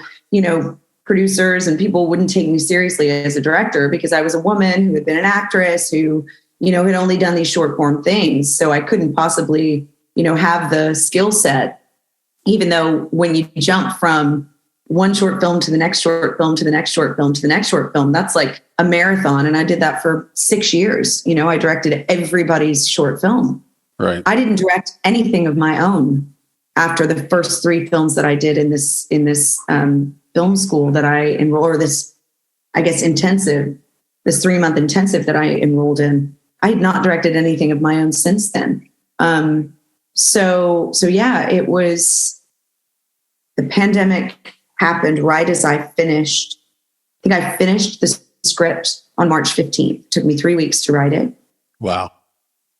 producers and people wouldn't take me seriously as a director because I was a woman who had been an actress who, had only done these short form things. So I couldn't possibly, have the skill set, even though when you jump from one short film to the next short film to the next short film to the next short film, that's like a marathon. And I did that for 6 years. I directed everybody's short film. Right. I didn't direct anything of my own after the first 3 films that I did in this film school that I enrolled, or this, I guess, intensive, this 3-month intensive that I enrolled in. I had not directed anything of my own since then. So yeah, it was, the pandemic happened right as I finished. I think I finished the script on March 15th. It took me 3 weeks to write it. Wow.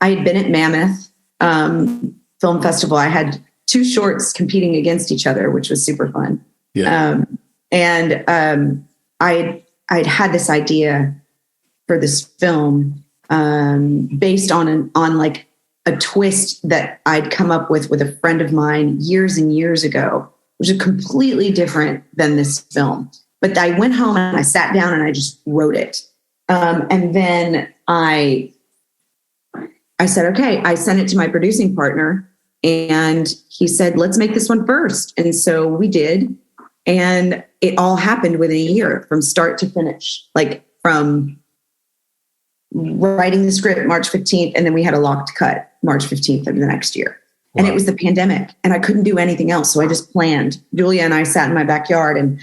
I had been at Mammoth Film Festival. I had 2 shorts competing against each other, which was super fun. Yeah. I'd had this idea for this film based on like a twist that I'd come up with a friend of mine years and years ago, which is completely different than this film. But I went home and I sat down and I just wrote it. And then I said, okay, I sent it to my producing partner and he said, let's make this one first. And so we did. And it all happened within a year from start to finish, like from writing the script March 15th. And then we had a locked cut March 15th of the next year. Wow. And it was the pandemic and I couldn't do anything else. So I just planned. Julia and I sat in my backyard and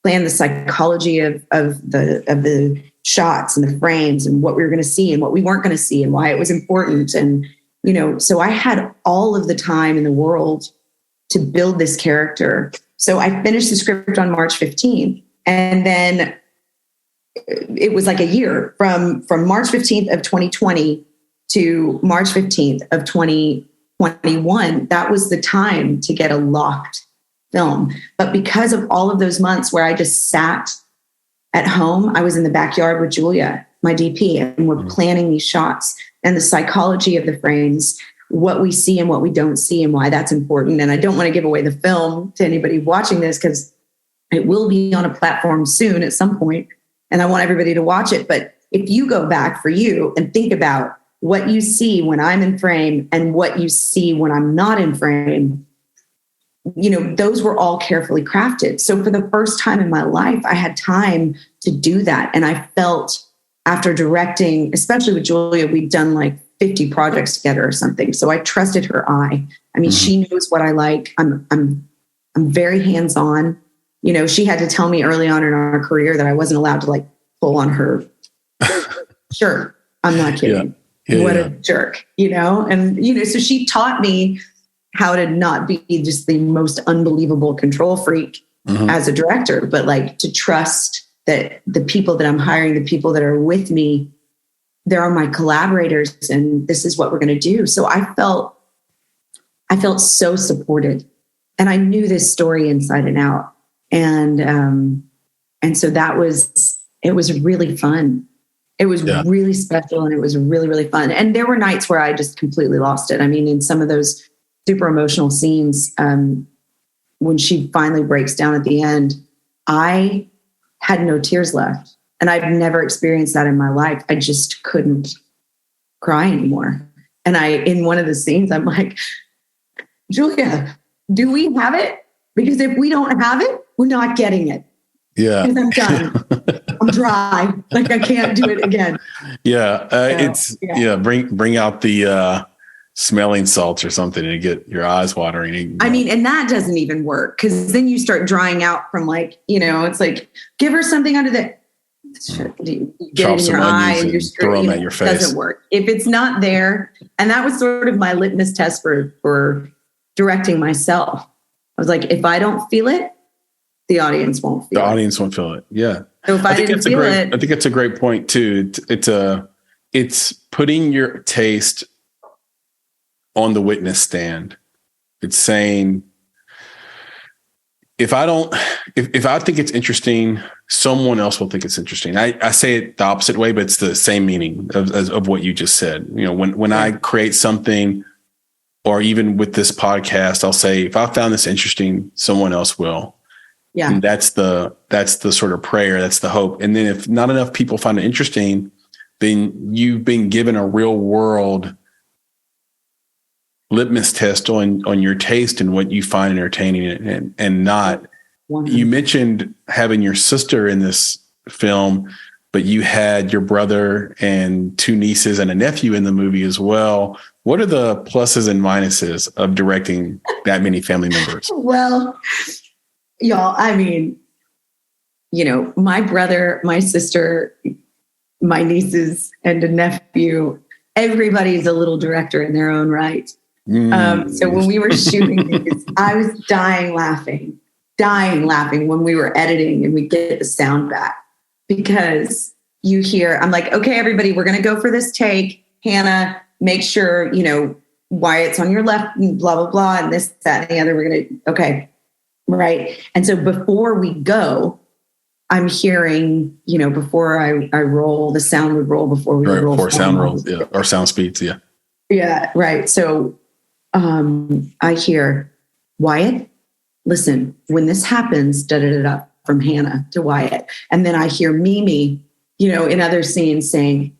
planned the psychology of the shots and the frames and what we were going to see and what we weren't going to see and why it was important. And, so I had all of the time in the world to build this character. So I finished the script on March 15th. And then it was like a year from March 15th of 2020 to March 15th of 2021. That was the time to get a locked film. But because of all of those months where I just sat at home, I was in the backyard with Julia, my DP, and we're planning these shots and the psychology of the frames, what we see and what we don't see and why that's important. And I don't want to give away the film to anybody watching this because it will be on a platform soon at some point, and I want everybody to watch it. But if you go back for you and think about what you see when I'm in frame and what you see when I'm not in frame, those were all carefully crafted. So for the first time in my life, I had time to do that. And I felt after directing, especially with Julia, we'd done like 50 projects together or something. So I trusted her eye. I mean, she knows what I like. I'm very hands-on. She had to tell me early on in our career that I wasn't allowed to like pull on her Sure. I'm not kidding. Yeah. What a jerk, And, so she taught me how to not be just the most unbelievable control freak as a director, but like to trust that the people that I'm hiring, the people that are with me, they're my collaborators and this is what we're going to do. So I felt so supported and I knew this story inside and out. And so it was really fun. It was really special and it was really, really fun. And there were nights where I just completely lost it. I mean, in some of those super emotional scenes, when she finally breaks down at the end, I had no tears left. And I've never experienced that in my life. I just couldn't cry anymore. And in one of the scenes, I'm like, Julia, do we have it? Because if we don't have it, we're not getting it. Yeah. Because I'm done. I'm dry. Like I can't do it again. Yeah. Bring out the smelling salts or something to get your eyes watering. I mean, and that doesn't even work because then you start drying out from like, it's like, give her something under the, you get it in your eye and you're throw them at your face. Doesn't work. If it's not there. And that was sort of my litmus test for directing myself. I was like, if I don't feel it, the audience won't feel it. The audience won't feel it. Yeah. So if I didn't feel it. I think that's a great point too. It's putting your taste on the witness stand. It's saying, if I think it's interesting, someone else will think it's interesting. I say it the opposite way, but it's the same meaning of what you just said. When I create something, or even with this podcast, I'll say, if I found this interesting, someone else will. Yeah. And that's the sort of prayer. That's the hope. And then if not enough people find it interesting, then you've been given a real world litmus test on your taste and what you find entertaining and not. 100%. You mentioned having your sister in this film, but you had your brother and 2 nieces and a nephew in the movie as well. What are the pluses and minuses of directing that many family members? Well, y'all, I mean, my brother, my sister, my nieces, and a nephew, everybody's a little director in their own right. So when we were shooting these, I was dying laughing when we were editing and we get the sound back because you hear, I'm like, okay, everybody, we're going to go for this take. Hannah, make sure, Wyatt's on your left, blah, blah, blah. And this, that, and the other, we're going to, okay. Right. And so before we go, I'm hearing, before I roll, the sound would roll before we roll. Before sound rolls. Yeah. Or sound speeds. Yeah. Yeah. Right. So I hear, Wyatt, listen, when this happens, da-da-da-da, from Hannah to Wyatt. And then I hear Mimi, in other scenes saying,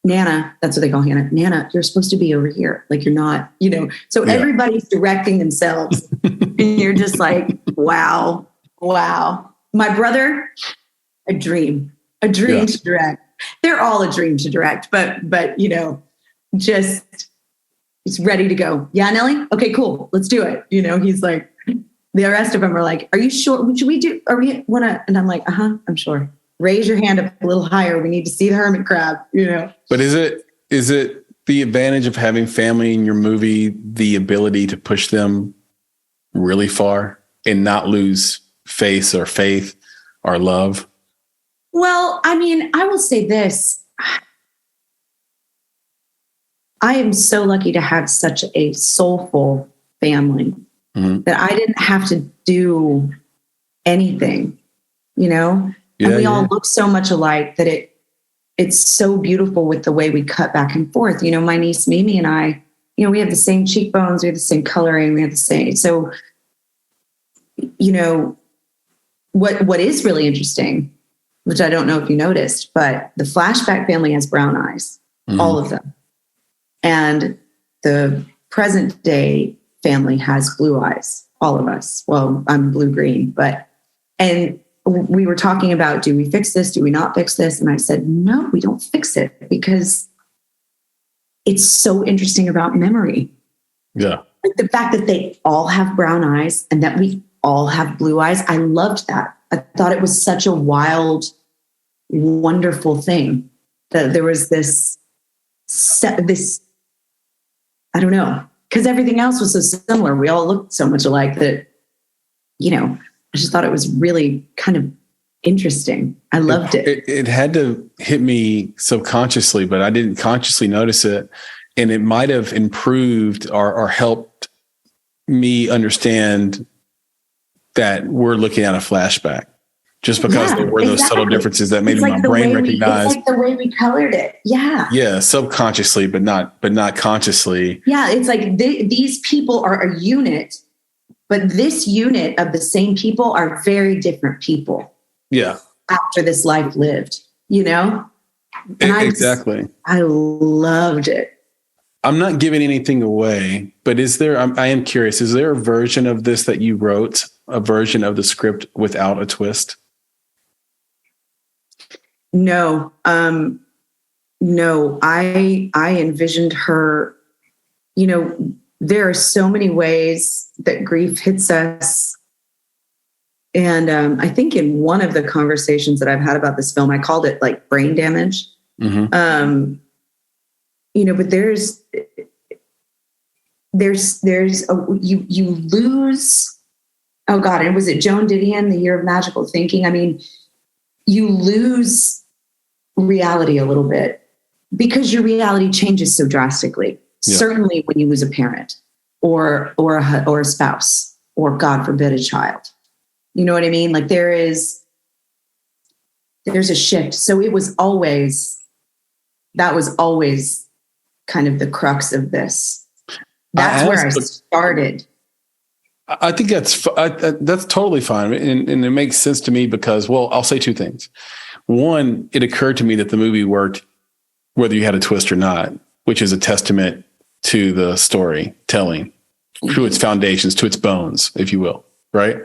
Nana, that's what they call Hannah. Nana, you're supposed to be over here. Like you're not, so everybody's directing themselves and you're just like, wow. My brother, a dream to direct. They're all a dream to direct, but just it's ready to go. Yeah, Nelly? Okay, cool. Let's do it. He's like, the rest of them are like, are you sure? What should we do? And I'm like, I'm sure. Raise your hand up a little higher. We need to see the hermit crab, But is it the advantage of having family in your movie, the ability to push them really far and not lose face or faith or love? Well, I mean, I will say this. I am so lucky to have such a soulful family that I didn't have to do anything, and we all look so much alike that it's so beautiful with the way we cut back and forth. My niece Mimi and I, we have the same cheekbones, we have the same coloring, we have the same. So, what is really interesting, which I don't know if you noticed, but the flashback family has brown eyes, all of them. And the present day family has blue eyes, all of us. Well, I'm blue-green, and we were talking about, do we fix this? Do we not fix this? And I said, no, we don't fix it because it's so interesting about memory. Yeah. Like the fact that they all have brown eyes and that we all have blue eyes. I loved that. I thought it was such a wild, wonderful thing. that there was this, I don't know, because everything else was so similar. We all looked so much alike that, I just thought it was really kind of interesting. I loved it. It had to hit me subconsciously, but I didn't consciously notice it. And it might have improved or helped me understand that we're looking at a flashback, just because there were those subtle differences that maybe my brain recognized. It's like the way we colored it. Yeah. Yeah. Subconsciously, but not consciously. Yeah. It's like these people are a unit, but this unit of the same people are very different people. Yeah. After this life lived, And exactly. I loved it. I'm not giving anything away, but I am curious, is there a version of this that you wrote, a version of the script without a twist? No. No, I envisioned her, there are so many ways that grief hits us. And I think in one of the conversations that I've had about this film, I called it like brain damage. Mm-hmm. But you lose, oh God, and was it Joan Didion, The Year of Magical Thinking? I mean, you lose reality a little bit because your reality changes so drastically. Yeah. Certainly when you lose a parent or a spouse, or God forbid, a child. You know what I mean? Like there's a shift. So that was always kind of the crux of this. That's where I started. I think that's totally fine. And it makes sense to me because, well, I'll say two things. One, it occurred to me that the movie worked whether you had a twist or not, which is a testament to the storytelling, to its foundations, to its bones, if you will. Right.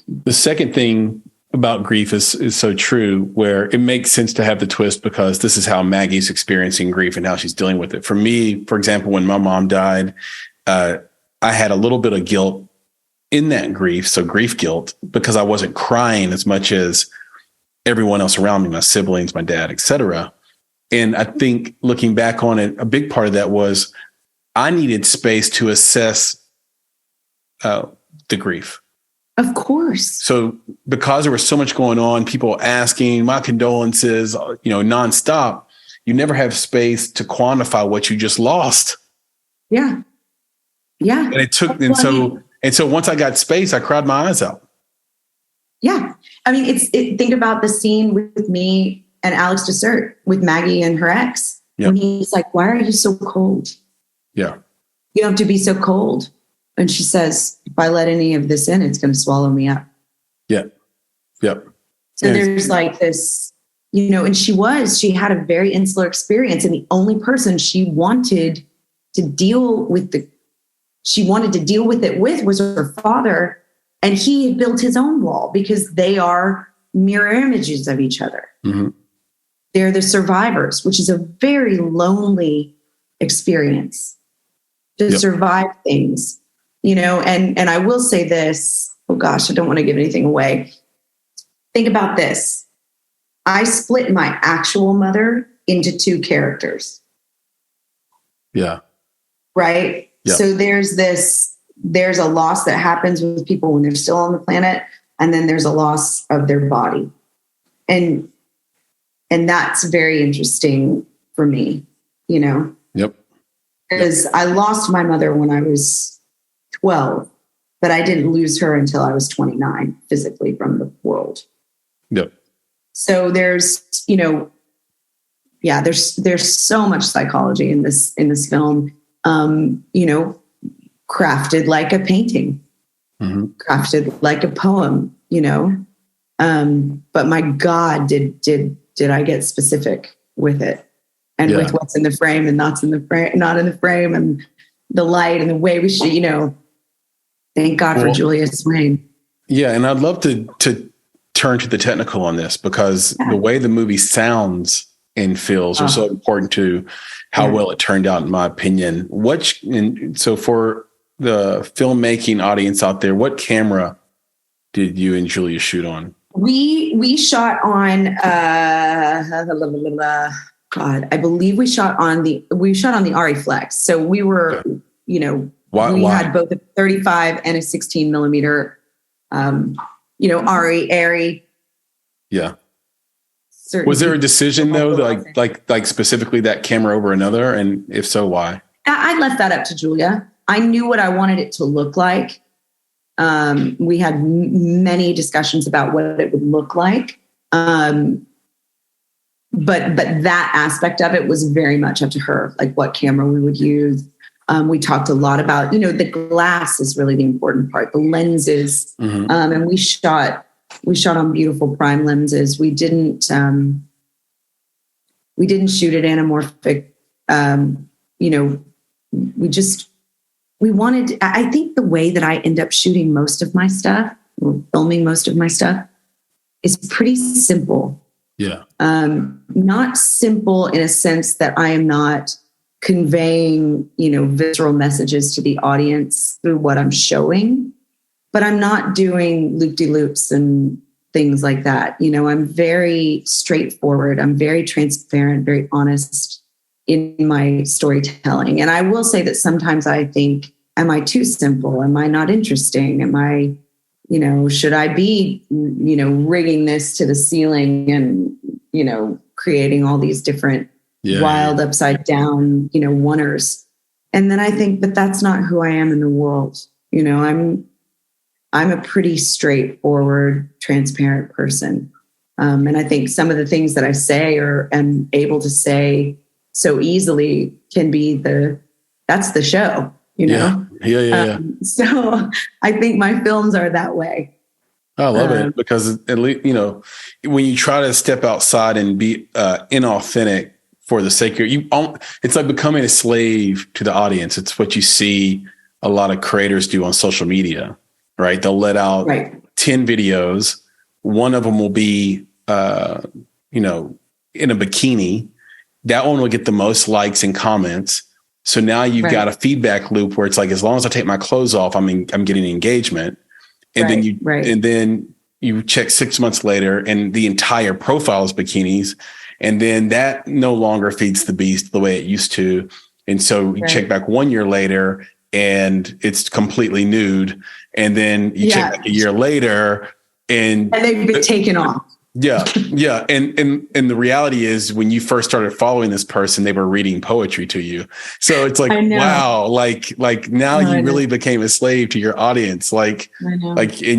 The second thing about grief is so true, where it makes sense to have the twist because this is how Maggie's experiencing grief and how she's dealing with it. For me, for example, when my mom died, I had a little bit of guilt in that grief. So grief guilt, because I wasn't crying as much as everyone else around me, my siblings, my dad, etc. And I think looking back on it, a big part of that was I needed space to assess the grief. Of course. So because there was so much going on, people asking, my condolences, nonstop, you never have space to quantify what you just lost. Yeah. Yeah. And so once I got space, I cried my eyes out. Yeah. I mean, think about the scene with me and Alex Dessert with Maggie and her ex. Yep. When he's like, why are you so cold? Yeah. You don't have to be so cold. And she says, if I let any of this in, it's going to swallow me up. Yeah. Yep. So there's like this, and she had a very insular experience. And the only person she wanted to deal with it with was her father. And he had built his own wall because they are mirror images of each other. Mm-hmm. They're the survivors, which is a very lonely experience to survive things. And I will say this, oh gosh, I don't want to give anything away. Think about this. I split my actual mother into two characters. Yeah. Right? Yeah. So there's a loss that happens with people when they're still on the planet, and then there's a loss of their body. And that's very interesting for me, Yep. Because I lost my mother when I was 12, but I didn't lose her until I was 29 physically from the world. Yep. So there's so much psychology in this film, crafted like a painting, mm-hmm. crafted like a poem, but my God, did I get specific with it and with what's in the frame and not in the frame and the light and the way we should, thank God for Julia Swain. Yeah. And I'd love to turn to the technical on this because the way the movie sounds and feels are so important to how well it turned out, in my opinion. So for the filmmaking audience out there, what camera did you and Julia shoot on? We shot on God, I believe we shot on the Ari Flex. So we were, we had both a 35 and a 16 millimeter, Ari. Yeah. Was there a decision though, like specifically that camera over another? And if so, why? I left that up to Julia. I knew what I wanted it to look like. We had many discussions about what it would look like. But that aspect of it was very much up to her, like what camera we would use. We talked a lot about, the glass is really the important part, the lenses. Mm-hmm. And we shot on beautiful prime lenses. We didn't shoot it anamorphic. We wanted, I think the way that I end up shooting most of my stuff, or filming most of my stuff, is pretty simple. Yeah. Not simple in a sense that I am not conveying, visceral messages to the audience through what I'm showing, but I'm not doing loop-de-loops and things like that. I'm very straightforward. I'm very transparent, very honest in my storytelling. And I will say that sometimes I think, am I too simple? Am I not interesting? Am I, should I be, rigging this to the ceiling and, creating all these different wild upside down, oneers. And then I think, but that's not who I am in the world. I'm a pretty straightforward, transparent person. And I think some of the things that I say or am able to say so easily can be that's the show, Yeah. So I think my films are that way. I love it because at least, when you try to step outside and be inauthentic for the sake of it's like becoming a slave to the audience. It's what you see a lot of creators do on social media, right? They'll let out 10 videos. One of them will be, in a bikini. That one will get the most likes and comments. So now you've got a feedback loop where it's like, as long as I take my clothes off, I'm getting engagement. And then you check 6 months later and the entire profile is bikinis. And then that no longer feeds the beast the way it used to. And so you check back 1 year later and it's completely nude. And then you check back a year later and they've been taken off. Yeah. Yeah. And the reality is when you first started following this person, they were reading poetry to you. So it's like, wow, like now you really became a slave to your audience. And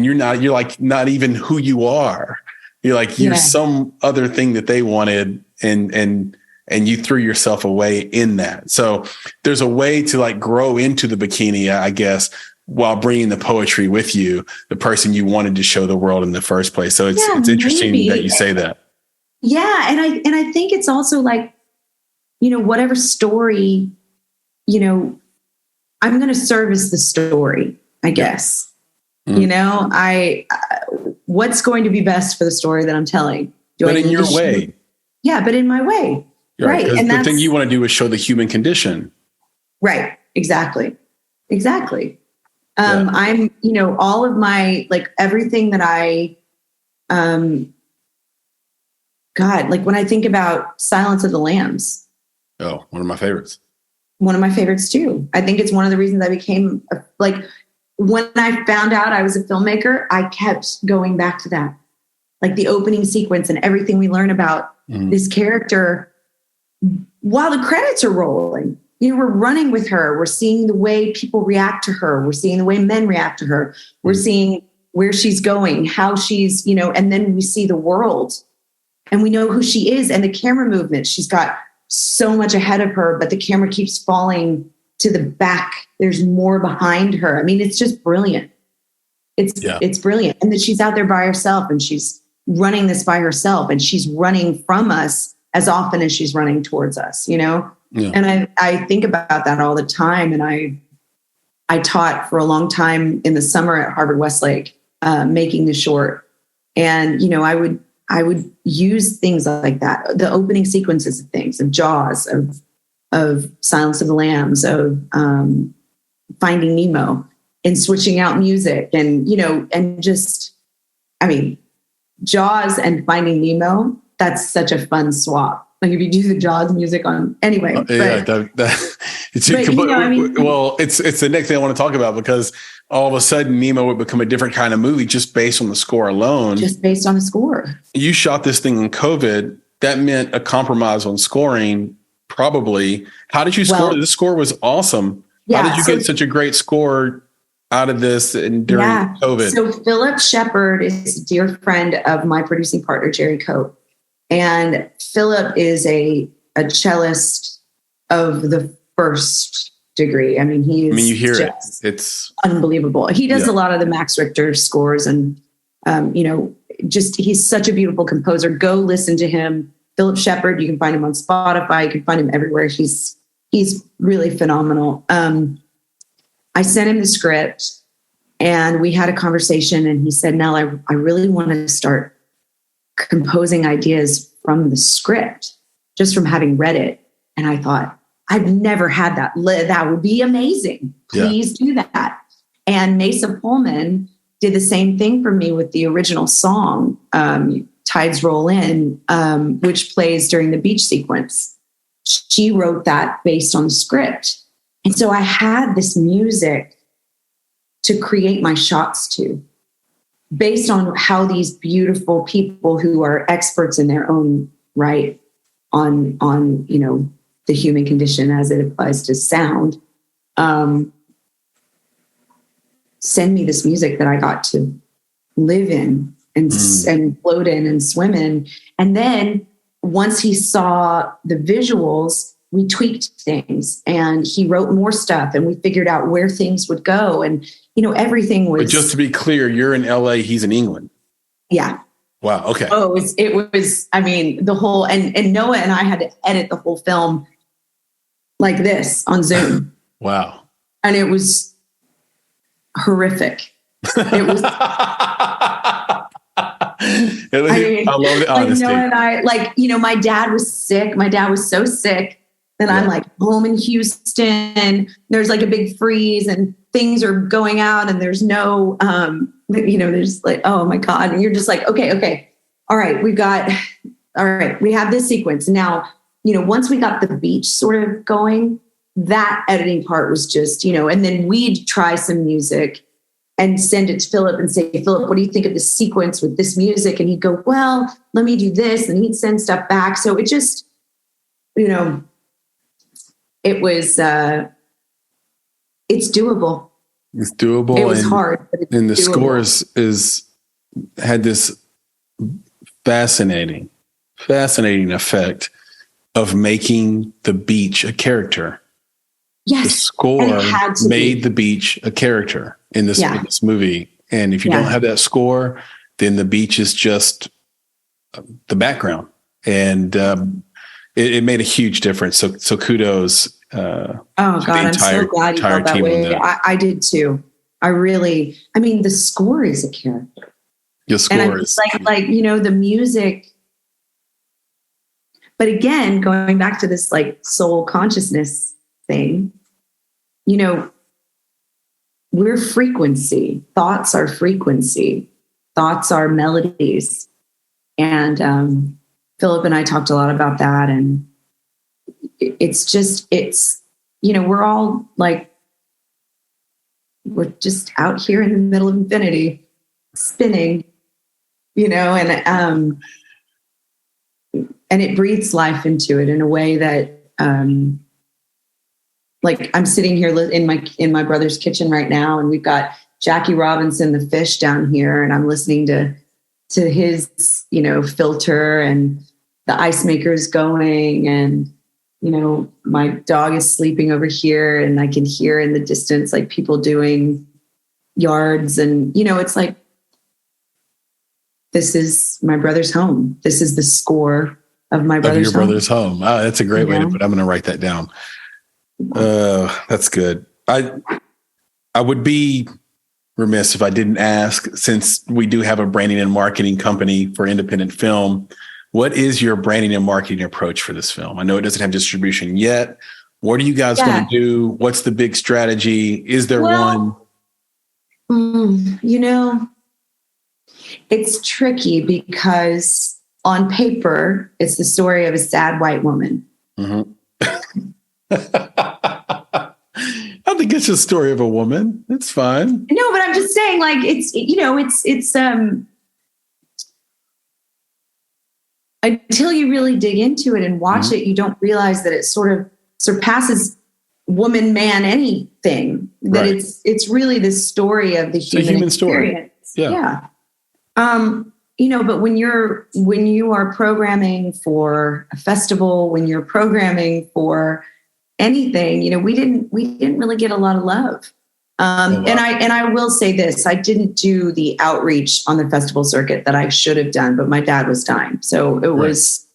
you're like not even who you are. You're like, you're some other thing that they wanted. And you threw yourself away in that. So there's a way to like grow into the bikini, I guess, while bringing the poetry with you, the person you wanted to show the world in the first place. So it's interesting that you say that. Yeah. And I think it's also like, whatever story, I'm going to service the story, I guess. What's going to be best for the story that I'm telling? But in your way. Yeah, but in my way. Right. And the thing you want to do is show the human condition. Right. Exactly. I'm, all of my, like everything that I, God, like when I think about Silence of the Lambs. Oh, one of my favorites. One of my favorites too. I think it's one of the reasons I became when I found out I was a filmmaker, I kept going back to that, like the opening sequence and everything we learn about this character while the credits are rolling. We're running with her. We're seeing the way people react to her. We're seeing the way men react to her. We're seeing where she's going, how she's, and then we see the world and we know who she is and the camera movement. She's got so much ahead of her, but the camera keeps falling to the back. There's more behind her. I mean, it's just brilliant. It's brilliant. And that she's out there by herself and she's running this by herself and she's running from us as often as she's running towards us, Yeah. And I think about that all the time. And I taught for a long time in the summer at Harvard Westlake, making the short. And, I would use things like that. The opening sequences of things, of Jaws, of Silence of the Lambs, of Finding Nemo, and switching out music and, and just, Jaws and Finding Nemo, that's such a fun swap. Like if you do the Jaws music on anyway. It's the next thing I want to talk about, because all of a sudden Nemo would become a different kind of movie just based on the score alone. Just based on the score. You shot this thing in COVID. That meant a compromise on scoring, probably. How did you score? The score was awesome. How did you get such a great score out of this and during COVID? So Philip Shepard is a dear friend of my producing partner, Jerry Cope. And Philip is a cellist of the first degree. I mean, you hear it. It's unbelievable. He does a lot of the Max Richter scores and, he's such a beautiful composer. Go listen to him. Philip Shepard, you can find him on Spotify. You can find him everywhere. He's really phenomenal. I sent him the script and we had a conversation and he said, Nell, I really want to start composing ideas from the script, just from having read it. And I thought, I've never had that. That would be amazing. Please do that. And Mesa Pullman did the same thing for me with the original song, Tides Roll In, which plays during the beach sequence. She wrote that based on the script. And so I had this music to create my shots to, based on how these beautiful people who are experts in their own right on the human condition as it applies to sound, send me this music that I got to live in and float in and swim in. And then once he saw the visuals, we tweaked things and he wrote more stuff and we figured out where things would go. And, everything was... But just to be clear, you're in LA, he's in England. Yeah. Wow. Okay. Oh, it was, the whole, and Noah and I had to edit the whole film like this on Zoom. Wow. And it was horrific. It was... I love the honesty. Noah and I, my dad was sick. My dad was so sick. Then I'm home in Houston. There's a big freeze and things are going out and there's no, there's oh my God. And you're just okay. All right. We have this sequence. Now, once we got the beach sort of going, that editing part was just, and then we'd try some music and send it to Philip and say, Philip, what do you think of this sequence with this music? And he'd go, well, let me do this. And he'd send stuff back. So it just, it was, it's doable. It's doable. It was hard, but it's and the doable. score had this fascinating effect of making the beach a character. Yes. The score made the beach a character in this movie. And if you don't have that score, then the beach is just the background. And it made a huge difference. So kudos. Oh God, I'm so glad you felt that way. I did too. The score is a character. The score and is the music. But again, going back to this soul consciousness thing, we're frequency. Thoughts are frequency. Thoughts are melodies. And Philip and I talked a lot about that. And we're all we're just out here in the middle of infinity spinning, and it breathes life into it in a way that, I'm sitting here in my brother's kitchen right now, and we've got Jackie Robinson, the fish, down here, and I'm listening to his, filter, and the ice maker's going, and my dog is sleeping over here, and I can hear in the distance people doing yards, and it's this is my brother's home. This is the score of my brother's home. Brother's home. Oh, that's a great way to put it. I'm going to write that down. That's good. I would be remiss if I didn't ask, since we do have a branding and marketing company for independent film, what is your branding and marketing approach for this film? I know it doesn't have distribution yet. What are you guys going to do? What's the big strategy? Is there one? It's tricky because on paper, it's the story of a sad white woman. Mm-hmm. I think it's a story of a woman. It's fine. No, but I'm just saying, like, it's until you really dig into it and watch it, you don't realize that it sort of surpasses woman, man, anything. That Right. it's really this story of the human experience. Story. Yeah. But when you are programming for a festival, when you're programming for anything, we didn't really get a lot of love. And I will say this, I didn't do the outreach on the festival circuit that I should have done, but my dad was dying. So it was,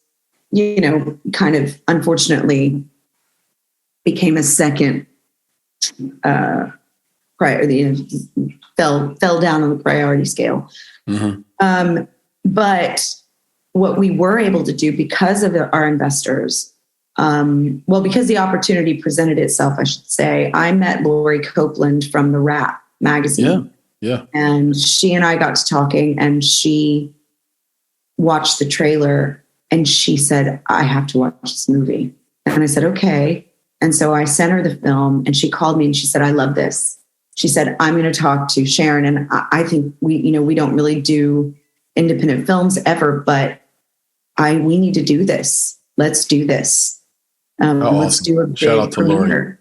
kind of unfortunately became a second priority, fell down on the priority scale. Mm-hmm. But what we were able to do because of our investors, because the opportunity presented itself, I should say, I met Lori Copeland from the Rap magazine. Yeah. And she and I got to talking, and she watched the trailer and she said, I have to watch this movie. And I said, okay. And so I sent her the film, and she called me and she said, I love this. She said, I'm going to talk to Sharon. And I think we don't really do independent films ever, but we need to do this. Let's do this. Let's do a big shout out to premiere. Lori.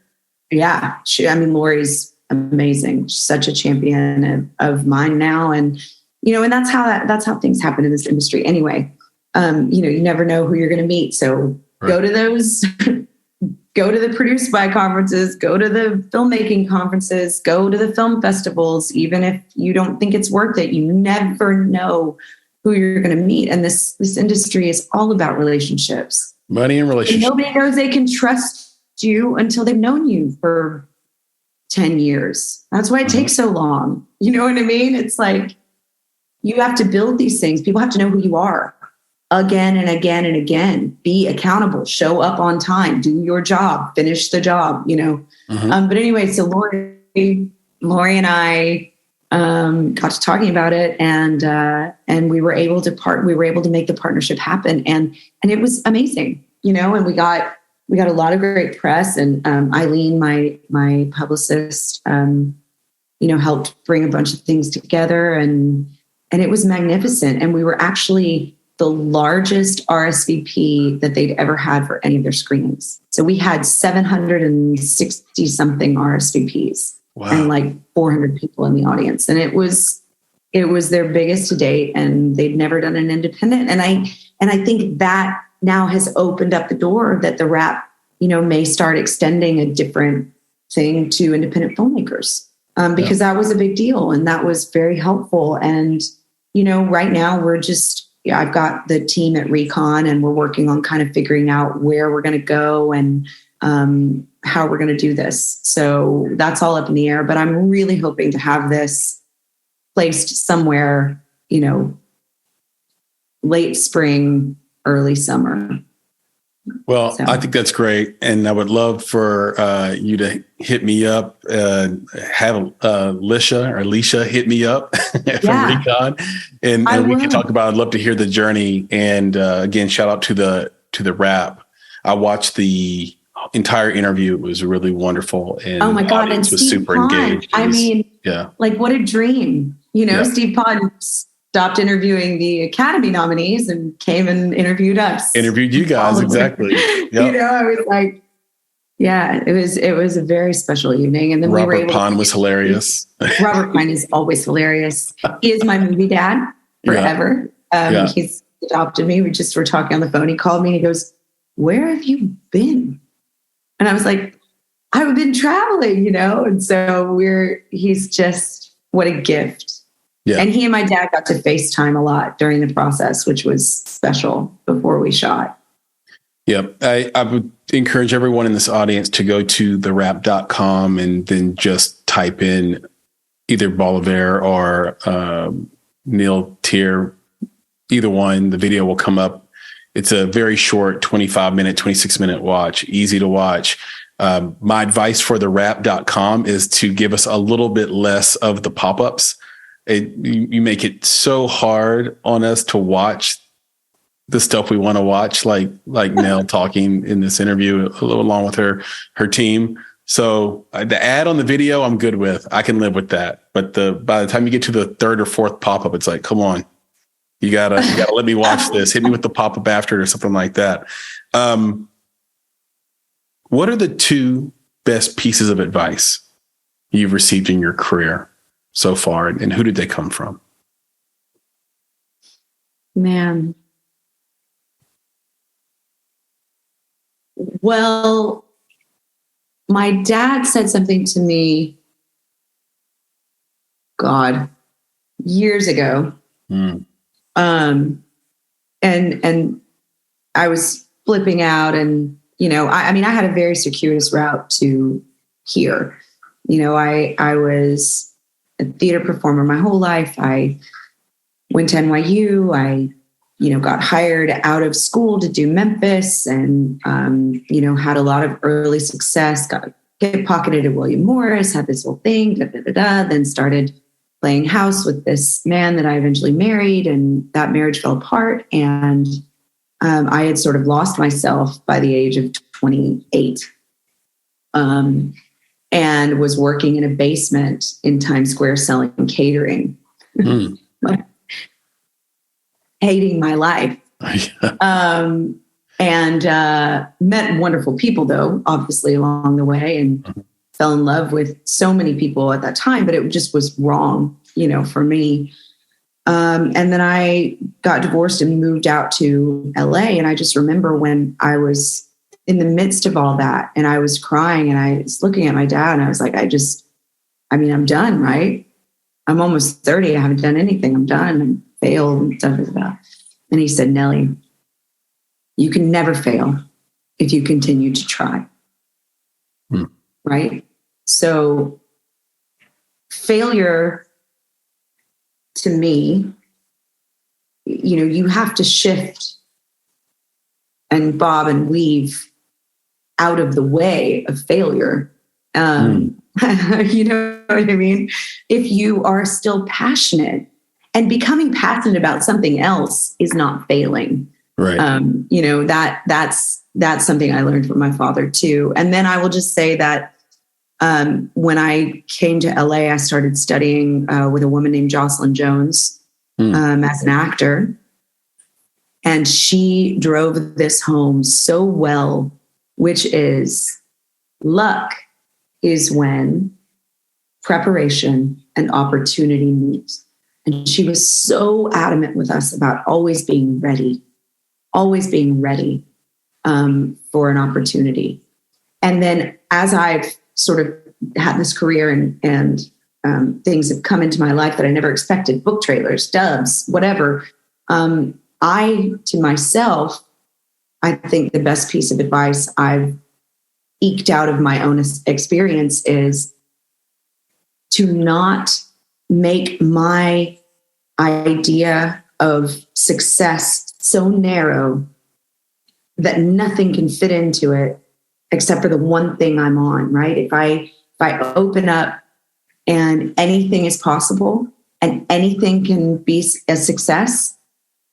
Yeah. Lori's amazing. She's such a champion of mine now. And, and that's how things happen in this industry anyway. You never know who you're going to meet. So go to those, go to the Produced By conferences, go to the filmmaking conferences, go to the film festivals. Even if you don't think it's worth it, you never know who you're going to meet. And this industry is all about relationships. Money and relationships. And nobody knows they can trust you until they've known you for 10 years. That's why it takes so long. You know what I mean? It's like, you have to build these things. People have to know who you are again and again and again. Be accountable, show up on time, do your job, finish the job, But anyway, so Lori and I got to talking about it, and we were able to make the partnership happen, and it was amazing, and we got a lot of great press, and Eileen, my publicist, helped bring a bunch of things together, and it was magnificent. And we were actually the largest RSVP that they'd ever had for any of their screenings. So we had 760 something RSVPs. Wow. And like 400 people in the audience. And it was their biggest to date, and they'd never done an independent. And I think that now has opened up the door that the Rap, may start extending a different thing to independent filmmakers. Because that was a big deal, and that was very helpful. And, right now we're just, I've got the team at Recon, and we're working on kind of figuring out where we're going to go and how we're going to do this. So that's all up in the air, but I'm really hoping to have this placed somewhere, late spring, early summer. Well, I think that's great. And I would love for you to hit me up, have Alicia hit me up from Recon. And we can talk about, I'd love to hear the journey. And again, shout out to the Rap. I watched the entire interview. It was really wonderful. And oh my God. And was Steve super Pond, engaged. Like what a dream, Steve Pond stopped interviewing the Academy nominees and came and interviewed us. Interviewed you guys. Exactly. Yep. I was like, it was a very special evening. And then Robert Pond was hilarious. Robert Pond is always hilarious. He is my movie dad forever. He's adopted me. We just were talking on the phone. He called me and he goes, where have you been? And I was like, I've been traveling, And so he's just, what a gift. Yeah. And he and my dad got to FaceTime a lot during the process, which was special before we shot. Yep. I would encourage everyone in this audience to go to therap.com and then just type in either Boliver or Nell Teare, either one. The video will come up. It's a very short 25-minute, 26-minute watch, easy to watch. My advice for therap.com is to give us a little bit less of the pop-ups. You make it so hard on us to watch the stuff we want to watch, like Nell talking in this interview along with her team. So the ad on the video, I'm good with. I can live with that. But by the time you get to the third or fourth pop-up, it's like, come on, you gotta let me watch this. Hit me with the pop-up after it or something like that. What are the two best pieces of advice you've received in your career so far, and who did they come from? Man. Well, my dad said something to me, God, years ago. And I was flipping out, and, I had a very circuitous route to here. I was a theater performer my whole life. I went to NYU. I got hired out of school to do Memphis, and, had a lot of early success, got pickpocketed at William Morris, had this whole thing, then started playing house with this man that I eventually married, and that marriage fell apart. And I had sort of lost myself by the age of 28, and was working in a basement in Times Square selling catering. Hating my life. And met wonderful people, though, obviously, along the way, and fell in love with so many people at that time, but it just was wrong, for me. And then I got divorced and moved out to LA. And I just remember when I was in the midst of all that, and I was crying, and I was looking at my dad, and I was like, I'm done, right? I'm almost 30. I haven't done anything. I'm done. I'm failed and stuff like that. And he said, Nellie, you can never fail if you continue to try. Right? So failure to me, you have to shift and bob and weave out of the way of failure. You know what I mean? If you are still passionate, and becoming passionate about something else is not failing. Right. That's something I learned from my father too. And then I will just say that when I came to LA, I started studying with a woman named Jocelyn Jones as an actor. And she drove this home so well, which is luck is when preparation and opportunity meet. And she was so adamant with us about always being ready for an opportunity. And then as I've sort of had this career and things have come into my life that I never expected, book trailers, dubs, whatever, I, to myself, I think the best piece of advice I've eked out of my own experience is to not make my idea of success so narrow that nothing can fit into it except for the one thing I'm on, right? If I open up and anything is possible and anything can be a success,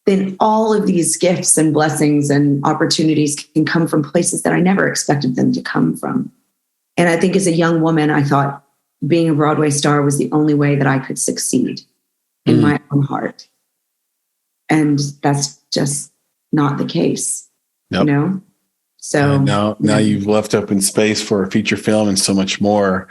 then all of these gifts and blessings and opportunities can come from places that I never expected them to come from. And I think as a young woman, I thought being a Broadway star was the only way that I could succeed in my own heart. And that's just not the case, So now you've left open space for a feature film and so much more.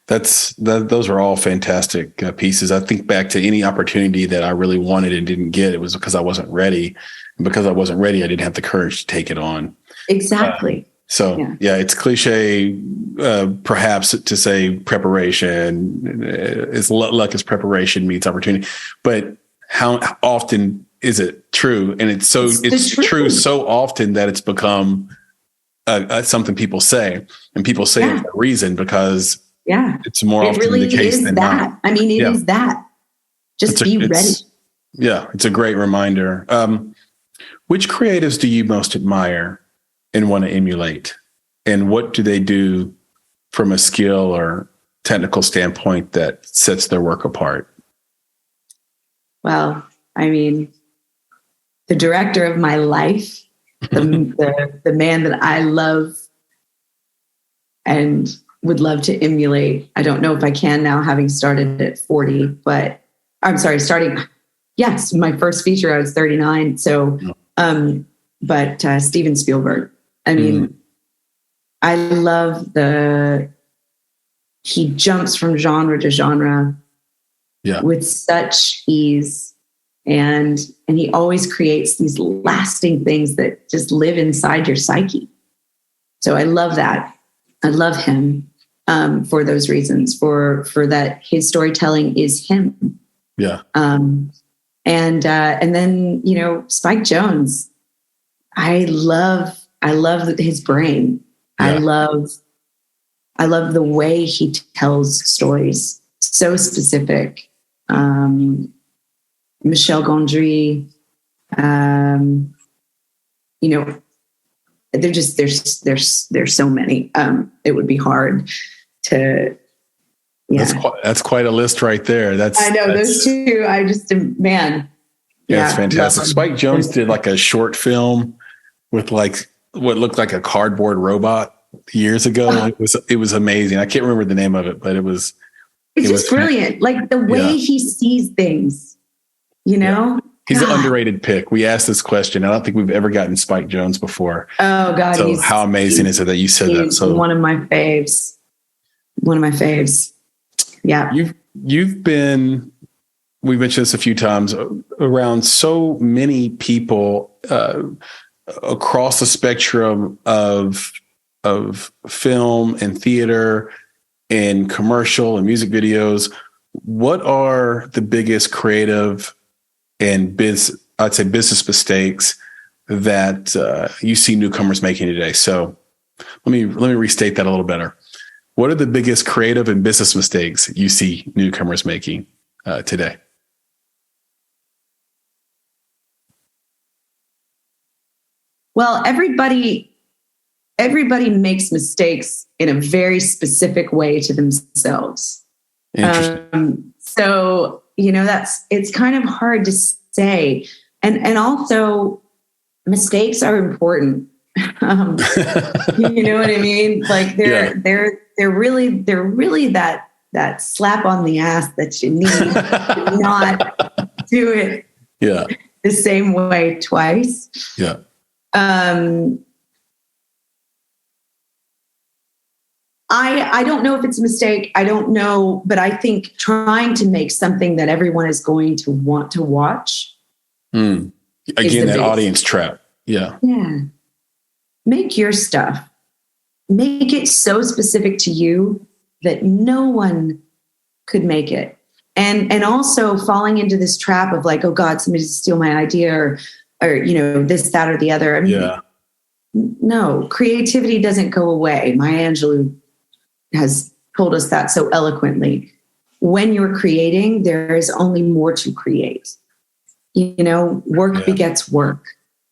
Those are all fantastic pieces. I think back to any opportunity that I really wanted and didn't get. It was because I wasn't ready. And because I wasn't ready, I didn't have the courage to take it on. Exactly. It's cliche, perhaps to say preparation is luck is preparation meets opportunity, but how often is it true? And it's true so often that it's become something people say, and people say it for a reason because it's more often really the case than not. I mean, it is that. Just be ready. Yeah, it's a great reminder. Which creatives do you most admire and want to emulate? And what do they do from a skill or technical standpoint that sets their work apart? Well, I mean, the director of my life, the man that I love and would love to emulate. I don't know if I can now, having started at 40, but I'm sorry, yes, my first feature, I was 39. So, but Steven Spielberg, I mean, I love he jumps from genre to genre with such ease. And he always creates these lasting things that just live inside your psyche. So I love that. I love him for those reasons, for that his storytelling is him. Yeah. And then, you know, Spike Jonze, I love his brain. Yeah. I love the way he tells stories. So specific. Michel Gondry, you know, there's so many. It would be hard to. Yeah. That's quite a list right there. I know those two. I just, man. Yeah, it's fantastic. Spike Jonze did like a short film with like what looked like a cardboard robot years ago. It was amazing. I can't remember the name of it, but it's just brilliant. Like the way he sees things. You know, he's an underrated pick. We asked this question. I don't think we've ever gotten Spike Jonze before. Oh God! So how amazing is it that you said that? So one of my faves. Yeah. You've been. We've mentioned this a few times around so many people across the spectrum of film and theater and commercial and music videos. What are the biggest creative and business mistakes that you see newcomers making today? So let me restate that a little better. What are the biggest creative and business mistakes you see newcomers making today? Well, everybody makes mistakes in a very specific way to themselves. So, you know, it's kind of hard to say. And also mistakes are important. You know what I mean? Like they're really that slap on the ass that you need to not do it the same way twice. Yeah. I don't know if it's a mistake. I don't know, but I think trying to make something that everyone is going to want to watch. Again, that audience trap. Yeah. Yeah. Make your stuff. Make it so specific to you that no one could make it. And also falling into this trap of like, oh God, somebody's steal my idea or, you know, this, that, or the other. I mean, no, creativity doesn't go away. Maya Angelou has told us that so eloquently. When you're creating, there is only more to create. You know, work begets work.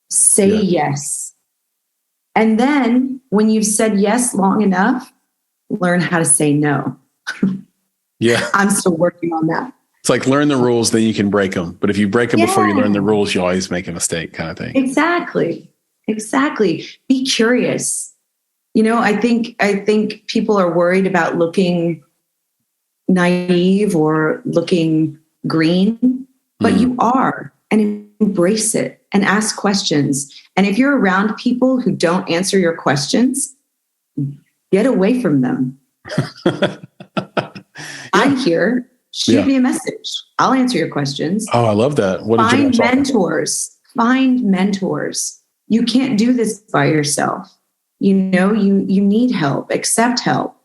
Say yes. And then when you've said yes long enough, learn how to say no. Yeah. I'm still working on that. It's like learn the rules, then you can break them. But if you break them before you learn the rules, you always make a mistake kind of thing. Exactly. Be curious. You know, I think people are worried about looking naive or looking green, but you are, and embrace it and ask questions. And if you're around people who don't answer your questions, get away from them. I'm here. Shoot me a message. I'll answer your questions. Oh, I love that. Find mentors. Find mentors. You can't do this by yourself. You know, you need help. Accept help.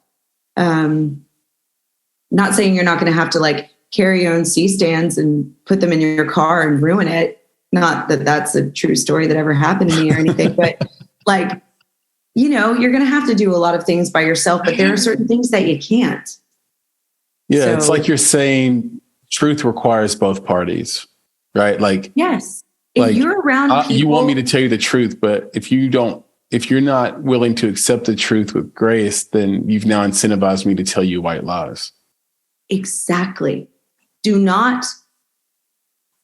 Not saying you're not going to have to like carry your own C-stands and put them in your car and ruin it. Not that that's a true story that ever happened to me or anything, but like, you know, you're going to have to do a lot of things by yourself, but there are certain things that you can't. Yeah. So, it's like you're saying truth requires both parties, right? Like, yes. If you're around people, you want me to tell you the truth, but if you're not willing to accept the truth with grace, then you've now incentivized me to tell you white lies. Exactly. Do not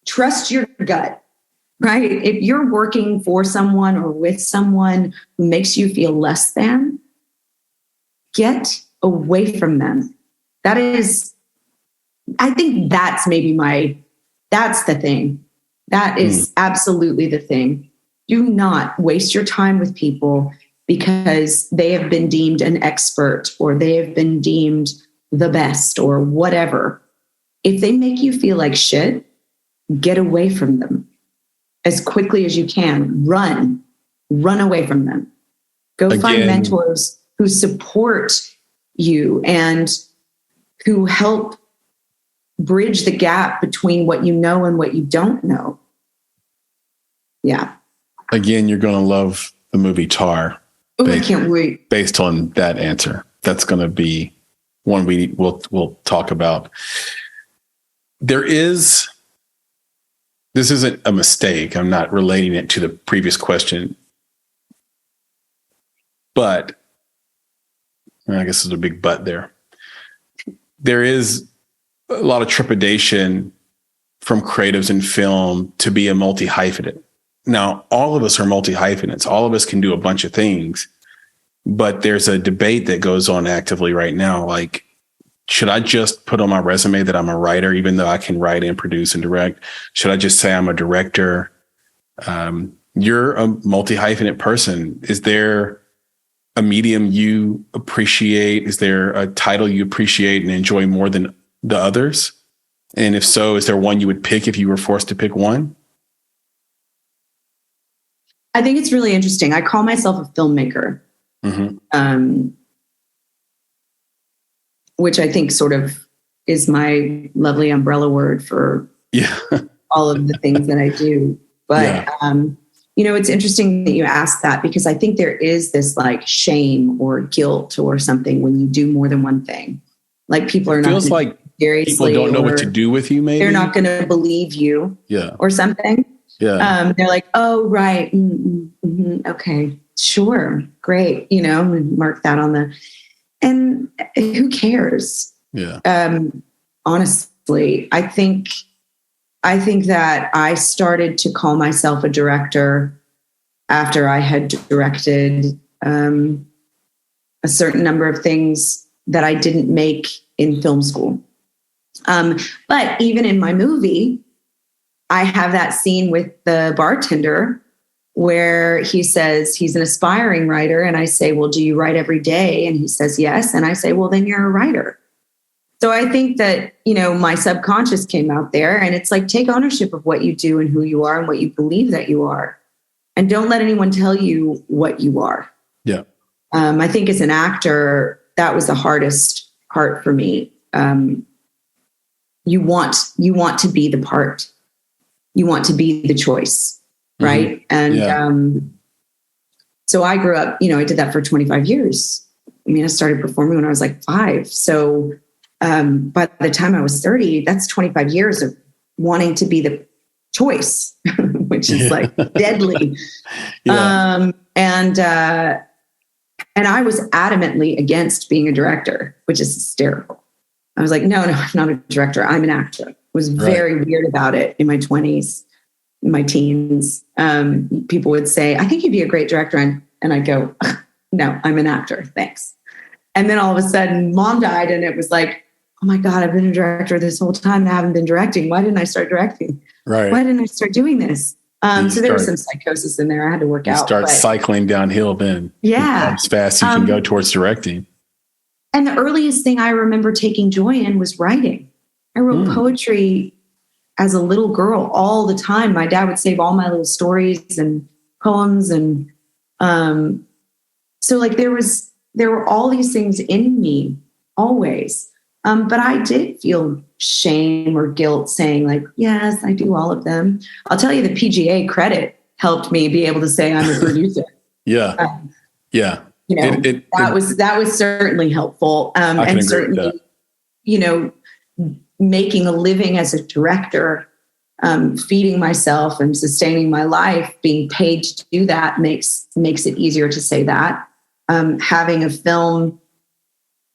trust your gut. right? If you're working for someone or with someone who makes you feel less than, get away from them. That is, I think that's that's the thing. That is absolutely the thing. Do not waste your time with people because they have been deemed an expert or they have been deemed the best or whatever. If they make you feel like shit, get away from them as quickly as you can. Run away from them. Go find mentors who support you and who help bridge the gap between what you know and what you don't know. Yeah. Again, you're going to love the movie Tar. Oh, I can't wait. Based on that answer. That's going to be one we'll talk about. This isn't a mistake. I'm not relating it to the previous question. But I guess there's a big but there. There is a lot of trepidation from creatives in film to be a multi-hyphenate. Now, all of us are multi-hyphenates. All of us can do a bunch of things, but there's a debate that goes on actively right now. Like, should I just put on my resume that I'm a writer, even though I can write and produce and direct? Should I just say I'm a director? You're a multi-hyphenate person. Is there a medium you appreciate? Is there a title you appreciate and enjoy more than the others? And if so, is there one you would pick if you were forced to pick one? I think it's really interesting. I call myself a filmmaker, which I think sort of is my lovely umbrella word for all of the things that I do. But, it's interesting that you asked that because I think there is this like shame or guilt or something when you do more than one thing. Like people are not feels like seriously, people don't know what to do with you. Maybe they're not going to believe you or something. Yeah. They're like, oh, right. Okay, sure. Great. Mark that on and who cares? Yeah. Honestly, I think that I started to call myself a director after I had directed a certain number of things that I didn't make in film school. But even in my movie, I have that scene with the bartender where he says he's an aspiring writer. And I say, well, do you write every day? And he says, yes. And I say, well, then you're a writer. So I think that, my subconscious came out there and it's like, take ownership of what you do and who you are and what you believe that you are. And don't let anyone tell you what you are. Yeah. I think as an actor, that was the hardest part for me. You want to be the part. You want to be the choice, right? And so I grew up, I did that for 25 years. I mean, I started performing when I was like 5. So by the time I was 30, that's 25 years of wanting to be the choice, which is like deadly. And I was adamantly against being a director, which is hysterical. I was like, no, I'm not a director. I'm an actor. I was very weird about it in my 20s, in my teens. People would say, I think you'd be a great director. And I'd go, no, I'm an actor. Thanks. And then all of a sudden mom died and it was like, oh my God, I've been a director this whole time and I haven't been directing. Why didn't I start directing? Right. Why didn't I start doing this? So there was some psychosis in there I had to work out. Start cycling downhill then. Yeah. As fast as you can go towards directing. And the earliest thing I remember taking joy in was writing. I wrote poetry as a little girl all the time. My dad would save all my little stories and poems. And so like there were all these things in me always. But I did feel shame or guilt saying like, yes, I do all of them. I'll tell you the PGA credit helped me be able to say I'm a producer. Yeah. That was certainly helpful. And certainly, making a living as a director, feeding myself and sustaining my life, being paid to do that makes it easier to say that. Having a film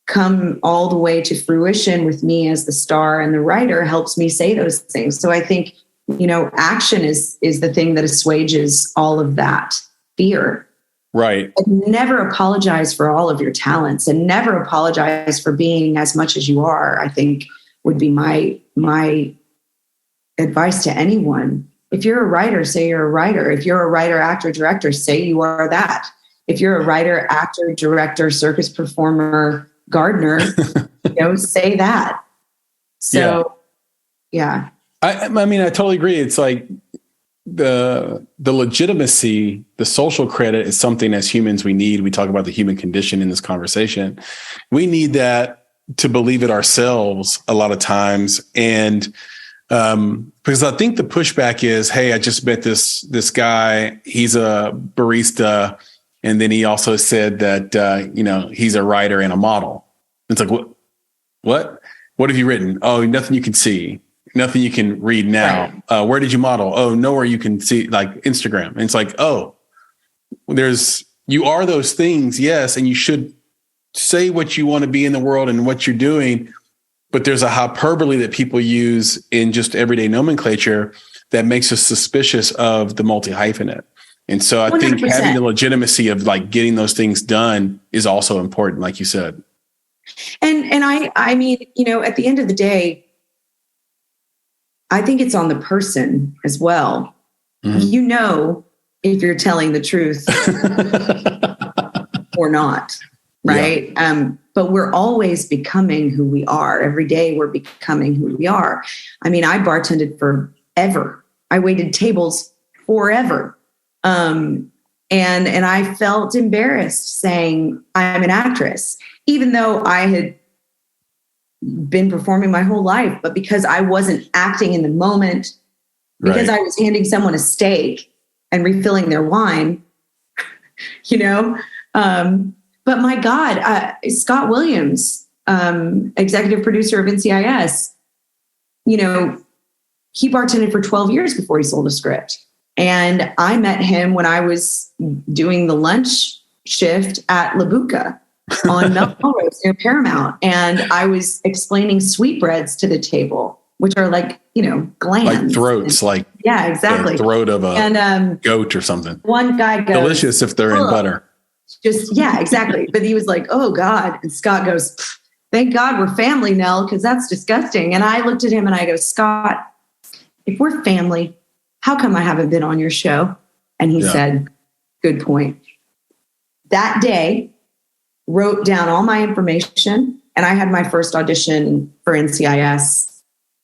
come all the way to fruition with me as the star and the writer helps me say those things. So I think, action is the thing that assuages all of that fear. Right. And never apologize for all of your talents, and never apologize for being as much as you are, I think would be my advice to anyone. If you're a writer, say you're a writer. If you're a writer, actor, director, say you are that. If you're a writer, actor, director, circus performer, gardener, say that. So, yeah. I mean, I totally agree. It's like the legitimacy, the social credit is something as humans we need. We talk about the human condition in this conversation. We need that to believe it ourselves a lot of times. And because I think the pushback is, hey, I just met this guy. He's a barista. And then he also said that, he's a writer and a model. It's like, what have you written? Oh, nothing you can see, nothing you can read now. Right. Where did you model? Oh, nowhere you can see, like Instagram. And it's like, oh, you are those things. Yes. And you should say what you want to be in the world and what you're doing. But there's a hyperbole that people use in just everyday nomenclature that makes us suspicious of the multi-hyphenate. And so I 100%. Think having the legitimacy of like getting those things done is also important, like you said. And I mean, at the end of the day, I think it's on the person as well. Mm-hmm. If you're telling the truth or not, right? Yeah. But we're always becoming who we are. Every day we're becoming who we are. I mean, I bartended forever. I waited tables forever. And I felt embarrassed saying I'm an actress, even though I had been performing my whole life, but because I wasn't acting in the moment, because I was handing someone a steak and refilling their wine, but my God, Scott Williams, executive producer of NCIS, he bartended for 12 years before he sold a script. And I met him when I was doing the lunch shift at La Buca on Melrose near Paramount. And I was explaining sweetbreads to the table, which are like, glands. Like throats, yeah, exactly. The throat of a goat or something. One guy goes, delicious if they're in butter. Yeah, exactly. But he was like, oh God. And Scott goes, thank God we're family, Nell, because that's disgusting. And I looked at him and I go, Scott, if we're family, how come I haven't been on your show? And he said, good point. That day, wrote down all my information, and I had my first audition for NCIS,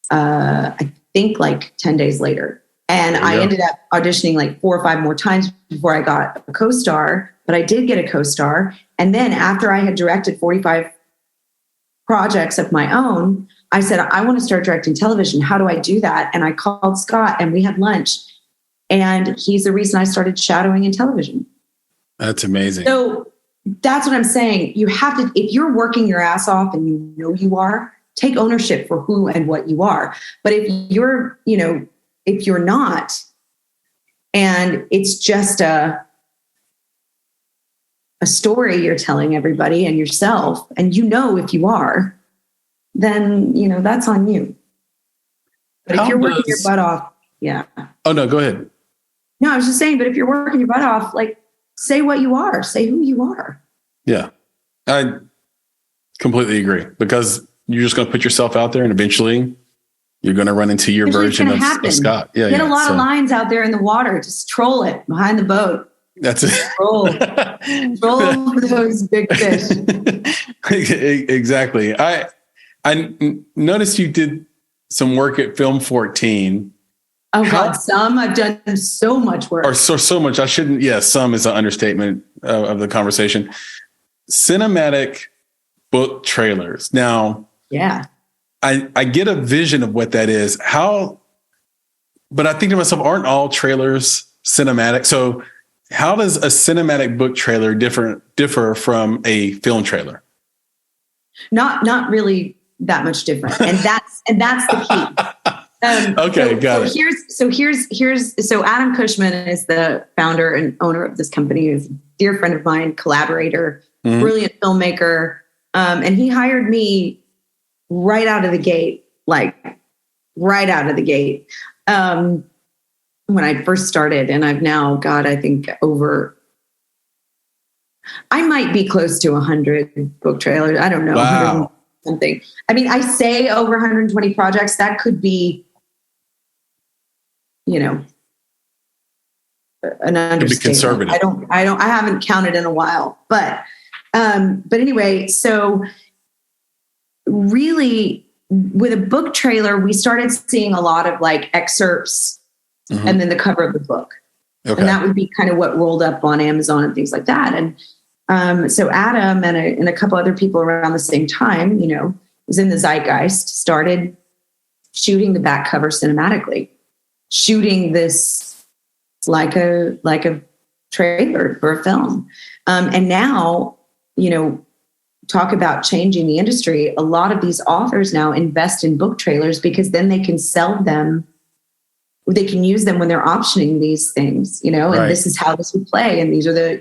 I think like 10 days later. And I ended up auditioning like 4 or 5 more times before I got a co-star, but I did get a co-star. And then after I had directed 45 projects of my own, I said, I want to start directing television. How do I do that? And I called Scott and we had lunch. And he's the reason I started shadowing in television. That's amazing. So that's what I'm saying. You have to, if you're working your ass off and you are, take ownership for who and what you are. But if you're, if you're not, and it's just a story you're telling everybody and yourself, and if you are, then, that's on you. But if you're working your butt off, yeah. Oh, no, go ahead. No, I was just saying, but if you're working your butt off, like, say what you are, say who you are. Yeah, I completely agree, because you're just going to put yourself out there and eventually you're going to run into your version of Scott. Yeah, Get a lot of lines out there in the water. Just troll it behind the boat. That's it. Troll those big fish. Exactly. I noticed you did some work at Film 14. Oh, God, I've done so much work. Or so much. I shouldn't. Yeah, some is an understatement of the conversation. Cinematic book trailers. Now, yeah, I get a vision of what that is. But I think to myself, aren't all trailers cinematic? So how does a cinematic book trailer differ from a film trailer? Not really that much different. And that's the key. Okay, got it. So Adam Cushman is the founder and owner of this company. He's a dear friend of mine, collaborator, brilliant filmmaker. And he hired me right out of the gate. when I first started, and I've now got, I think I might be close to 100 book trailers. I don't know. Wow. 100 something. I mean, I say over 120 projects. That could be, an understatement. Be conservative. I haven't counted in a while, but anyway, so really with a book trailer, we started seeing a lot of like excerpts and then the cover of the book. Okay. And that would be kind of what rolled up on Amazon and things like that. And so Adam and a couple other people around the same time, was in the zeitgeist, started shooting the back cover cinematically, shooting this like a trailer for a film. And now, talk about changing the industry. A lot of these authors now invest in book trailers because then they can sell them. They can use them when they're optioning these things, and this is how this would play. And these are the,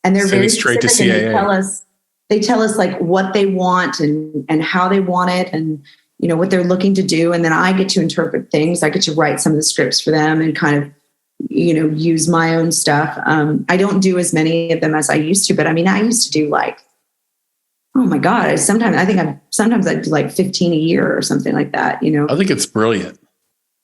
and they're very straight to specific. CAA. They tell us like what they want and how they want it and, what they're looking to do. And then I get to interpret things. I get to write some of the scripts for them and kind of, use my own stuff. I don't do as many of them as I used to, but I mean, I used to do like, oh my God, sometimes I do like 15 a year or something like that, I think it's brilliant.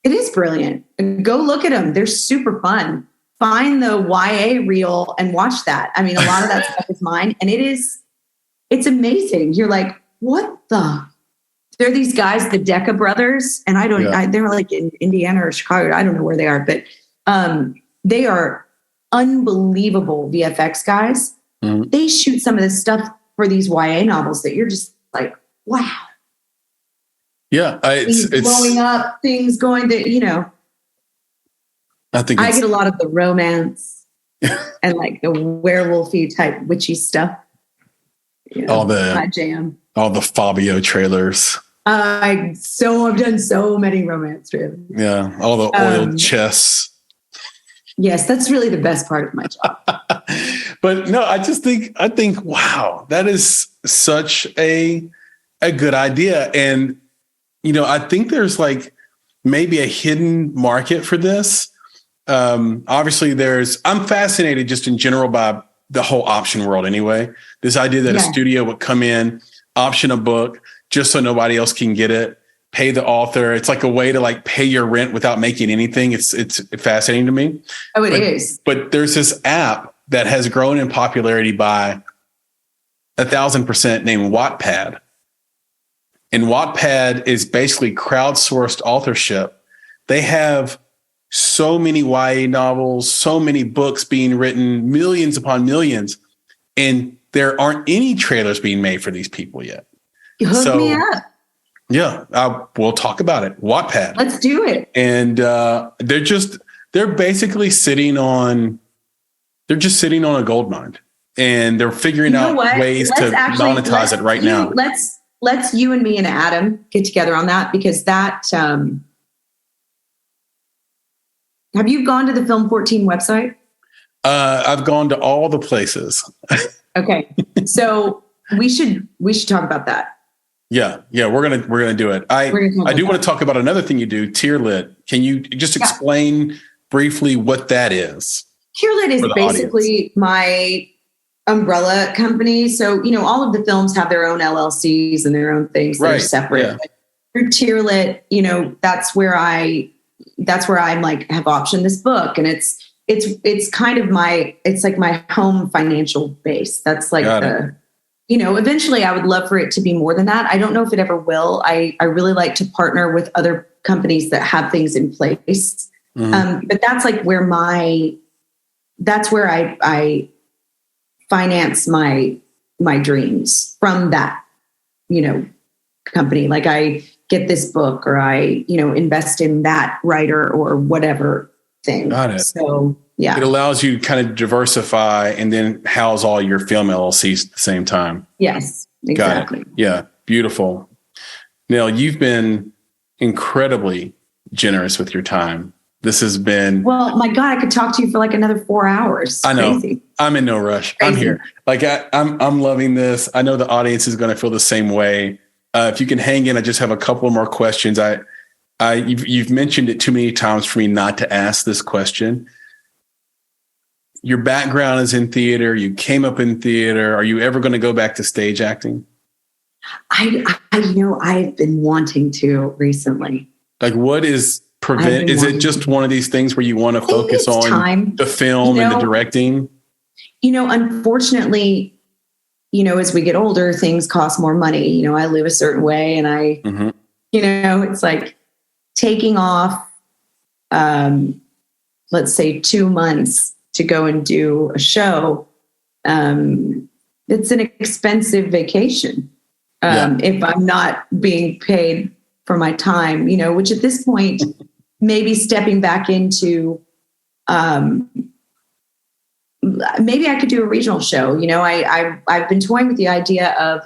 It is brilliant. Go look at them. They're super fun. Find the YA reel and watch that. I mean, a lot of that stuff is mine and it's amazing. You're like, what the? They're these guys, the Decca brothers. And they're like in Indiana or Chicago. I don't know where they are, but they are unbelievable VFX guys. Mm-hmm. They shoot some of this stuff for these YA novels that you're just like, wow. Yeah. Things blowing up, things going to, I get a lot of the romance and like the werewolfy type witchy stuff. My jam. All the Fabio trailers. I've done so many romance trailers. Yeah. All the oiled chests. Yes, that's really the best part of my job. But no, I think, wow, that is such a good idea. And, I think there's like maybe a hidden market for this. Obviously I'm fascinated just in general by the whole option world anyway. This idea that a studio would come in, option a book just so nobody else can get it, pay the author. It's like a way to like pay your rent without making anything. It's fascinating to me. Oh, it is. But there's this app that has grown in popularity by 1,000% named Wattpad. And Wattpad is basically crowdsourced authorship. They have so many YA novels, so many books being written, millions upon millions, and there aren't any trailers being made for these people yet. Hook me up. Yeah, we'll talk about it. Wattpad. Let's do it. And they're basically sitting on a gold mine, and they're figuring out ways to monetize it right now. Let's you and me and Adam get together on that, because that. Have you gone to the Film 14 website? I've gone to all the places. Okay, so we should talk about that. Yeah, we're gonna do it. I do want to talk about another thing you do, Tearlit. Can you just explain briefly what that is? Tearlit is basically my umbrella company. So, all of the films have their own LLCs and their own things that are separate. Yeah. Through Tearlit, that's where I'm like have optioned this book, and it's kind of it's like my home financial base. That's like eventually I would love for it to be more than that. I don't know if it ever will. I really like to partner with other companies that have things in place. Mm-hmm. But that's like where that's where I finance my dreams from that, company. Like I get this book, or I, invest in that writer or whatever thing. Got it. So yeah, it allows you to kind of diversify and then house all your film LLCs at the same time. Yes, exactly. Got it. Yeah. Beautiful. Nell, you've been incredibly generous with your time. This has been... Well, my God, I could talk to you for like another 4 hours. I know. Crazy. I'm in no rush. Crazy. I'm here. Like I'm loving this. I know the audience is going to feel the same way. If you can hang in, I just have a couple more questions. I You've mentioned it too many times for me not to ask this question. Your background is in theater. You came up in theater. Are you ever going to go back to stage acting? I've been wanting to recently. Like, what is prevent? Is it just one of these things where you want to focus on time. The film and the directing? Unfortunately, as we get older, things cost more money. I live a certain way, and it's like taking off, let's say 2 months to go and do a show. It's an expensive vacation. If I'm not being paid for my time, which at this point, maybe stepping back into, maybe I could do a regional show. I've been toying with the idea of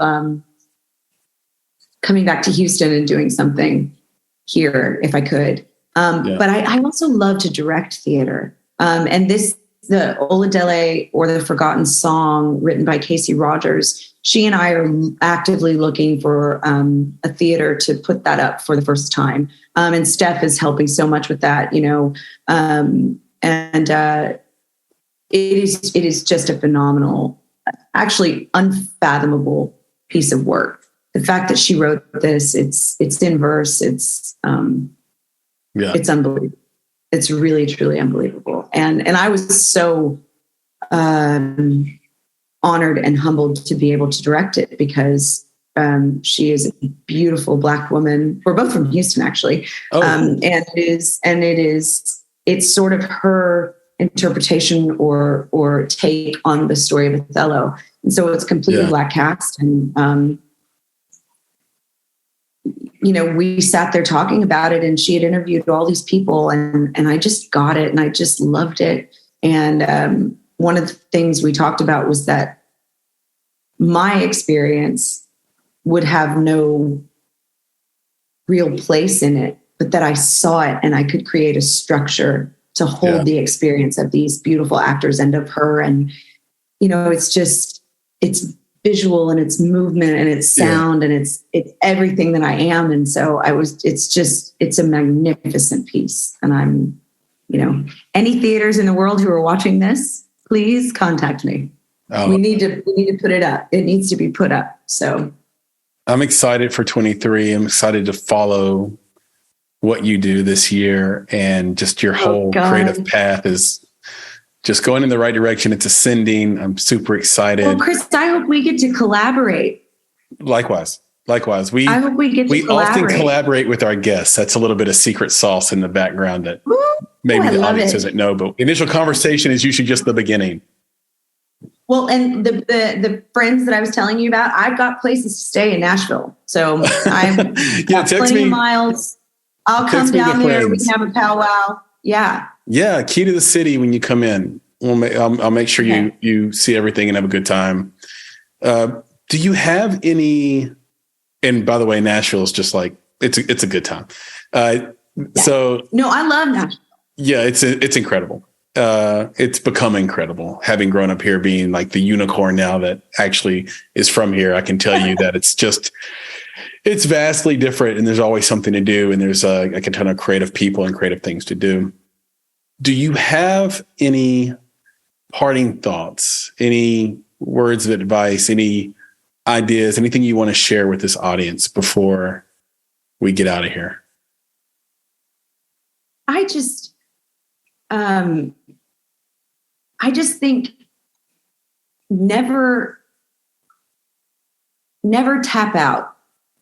coming back to Houston and doing something here if I could. But I also love to direct theater. And the Ola Dele, or The Forgotten Song, written by Casey Rogers, she and I are actively looking for a theater to put that up for the first time. And Steph is helping so much with that, it is just a phenomenal, actually unfathomable piece of work. The fact that she wrote this, it's in verse, it's unbelievable. It's really, truly unbelievable. And I was so honored and humbled to be able to direct it, because she is a beautiful Black woman. We're both from Houston, actually. It's sort of her interpretation or take on the story of Othello. And so it's completely Black cast. And, we sat there talking about it, and she had interviewed all these people, and I just got it, and I just loved it. And one of the things we talked about was that my experience would have no real place in it, but that I saw it and I could create a structure to hold the experience of these beautiful actors and of her. And, it's visual, and it's movement, and it's sound, and it's everything that I am. And so it's a magnificent piece. And I'm, any theaters in the world who are watching this, please contact me. We need to put it up. It needs to be put up. So I'm excited for 23. I'm excited to follow what you do this year, and just your whole creative path is just going in the right direction. It's ascending. I'm super excited. Well, Chris, I hope we get to collaborate. Likewise. I hope we get to collaborate. Often collaborate with our guests. That's a little bit of secret sauce in the background that maybe the audience doesn't know, but initial conversation is usually just the beginning. Well, and the friends that I was telling you about, I've got places to stay in Nashville. So I've got plenty of miles. I'll come down there. We can have a powwow. Yeah. Yeah. Key to the city when you come in. I'll make sure you see everything and have a good time. Do you have any, and by the way, Nashville is just like, it's a good time. So no, I love Nashville. Yeah, it's incredible. It's become incredible having grown up here, being like the unicorn now that actually is from here. I can tell you that it's vastly different, and there's always something to do. And there's like a ton of creative people and creative things to do. Do you have any parting thoughts, any words of advice, any ideas, anything you want to share with this audience before we get out of here? I just think never tap out.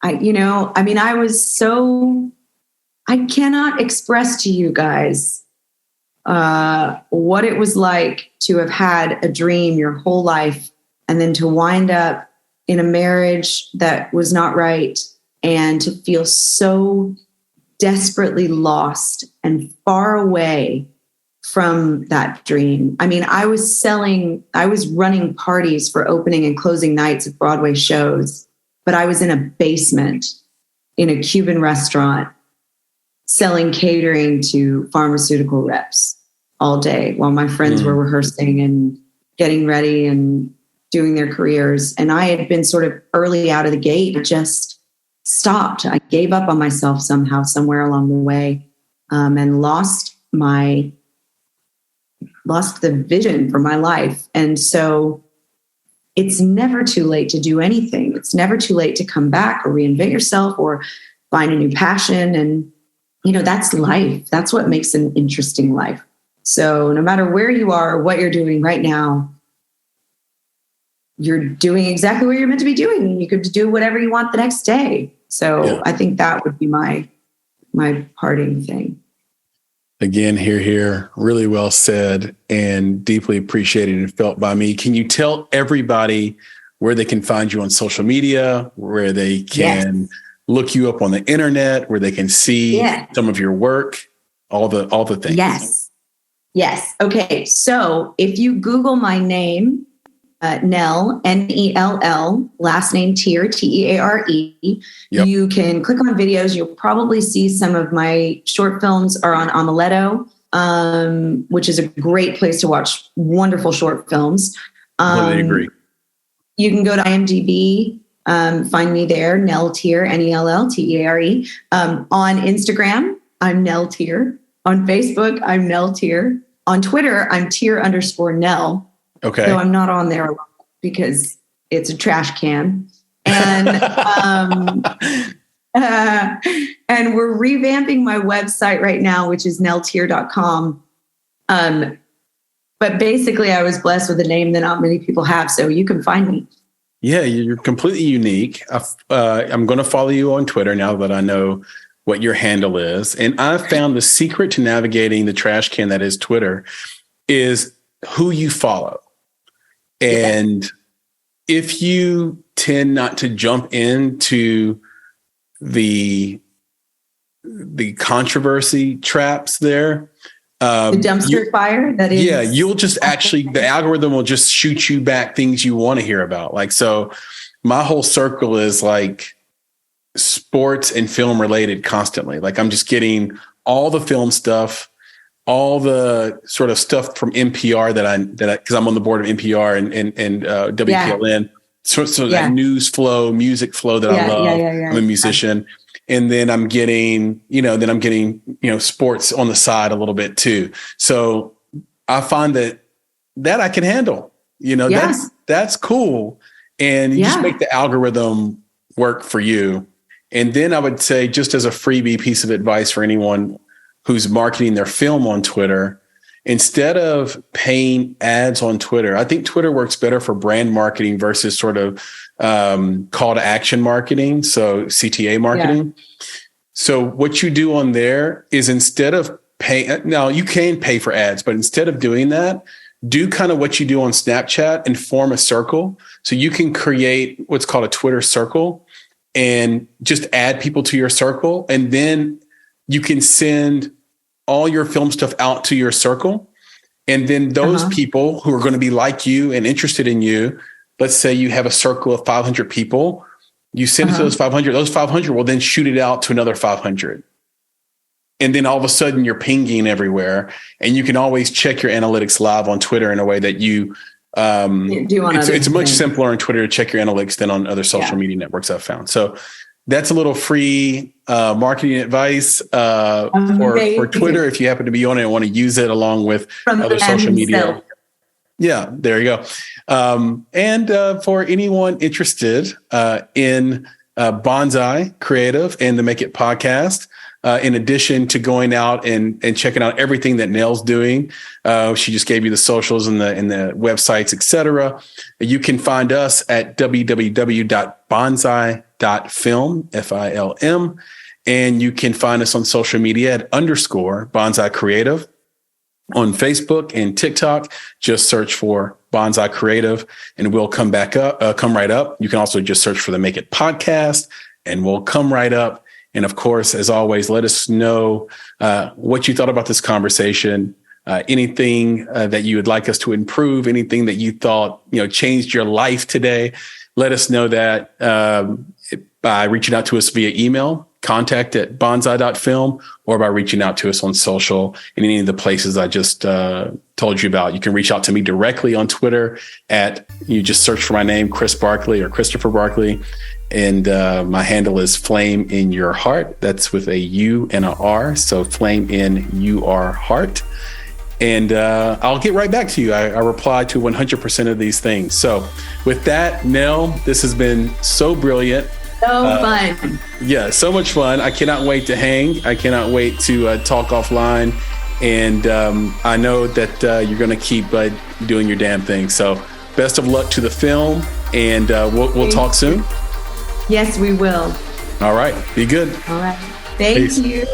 I cannot express to you guys what it was like to have had a dream your whole life and then to wind up in a marriage that was not right and to feel so desperately lost and far away from that dream. I mean, I was running parties for opening and closing nights of Broadway shows, but I was in a basement in a Cuban restaurant selling catering to pharmaceutical reps all day while my friends were rehearsing and getting ready and doing their careers. And I had been sort of early out of the gate, just stopped. I gave up on myself somehow, somewhere along the way, and lost the vision for my life. And so it's never too late to do anything. It's never too late to come back or reinvent yourself or find a new passion. And, that's life. That's what makes an interesting life. So no matter where you are or what you're doing right now, you're doing exactly what you're meant to be doing. You could do whatever you want the next day. So I think that would be my parting thing. Again, here, really well said and deeply appreciated and felt by me. Can you tell everybody where they can find you on social media, where they can look you up on the internet, where they can see some of your work, all the things? Yes. Okay. So if you Google my name, Nell, Nell, last name Teare, Teare. You can click on videos. You'll probably see some of my short films are on Amuleto, which is a great place to watch wonderful short films. I agree. You can go to IMDb, find me there, Nell Teare, Nellteare. On Instagram, I'm Nell Teare. On Facebook, I'm Nell Teare. On Twitter, I'm Teare_Nell. Okay. So I'm not on there a lot because it's a trash can. And and we're revamping my website right now, which is nellteare.com. But basically I was blessed with a name that not many people have. So you can find me. Yeah, you're completely unique. I'm going to follow you on Twitter now that I know what your handle is. And I've found the secret to navigating the trash can that is Twitter is who you follow. And if you tend not to jump into the controversy traps there, the dumpster fire that is. You'll just the algorithm will just shoot you back things you want to hear about. Like, so my whole circle is like sports and film related constantly. Like I'm just getting all the film stuff, all the sort of stuff from NPR that because I'm on the board of NPR and WPLN. So that news flow, music flow that I love. I'm a musician. And then I'm getting, sports on the side a little bit too. So I find that I can handle, that's cool. And you just make the algorithm work for you. And then I would say, just as a freebie piece of advice for anyone who's marketing their film on Twitter, instead of paying ads on Twitter, I think Twitter works better for brand marketing versus sort of call to action marketing. So CTA marketing. Yeah. So what you do on there is instead of now you can pay for ads, but instead of doing that, do kind of what you do on Snapchat and form a circle. So you can create what's called a Twitter circle and just add people to your circle. And then you can send all your film stuff out to your circle. And then those people who are going to be like you and interested in you, let's say you have a circle of 500 people, you send it to those 500 will then shoot it out to another 500. And then all of a sudden you're pinging everywhere, and you can always check your analytics live on Twitter in a way that it's much simpler on Twitter to check your analytics than on other social media networks I've found. So that's a little free marketing advice for Twitter if you happen to be on it and want to use it along with other social media. Yeah, there you go. And for anyone interested in Bonsai Creative and the Make It podcast, in addition to going out and checking out everything that Nell's doing, she just gave you the socials and the websites, etc. You can find us at www.bonsai.film, FILM, and you can find us on social media at _Bonsai Creative. On Facebook and TikTok, just search for Bonsai Creative and we'll come right up. You can also just search for the Make It podcast and we'll come right up. And of course, as always, let us know what you thought about this conversation, anything that you would like us to improve, anything that you thought, changed your life today. Let us know that by reaching out to us via email, contact@bonsai.film, or by reaching out to us on social in any of the places I just told you about. You can reach out to me directly on Twitter you just search for my name, Chris Barkley or Christopher Barkley. And my handle is Flame in Your Heart. That's with a U and a R. So Flame in Your Heart. And I'll get right back to you. I reply to 100% of these things. So with that, Nell, this has been so brilliant. So fun. Yeah, so much fun. I cannot wait to hang. I cannot wait to talk offline. And I know that you're going to keep doing your damn thing. So best of luck to the film. And we'll talk soon. Yes, we will. All right. Be good. All right. Thank Peace. you.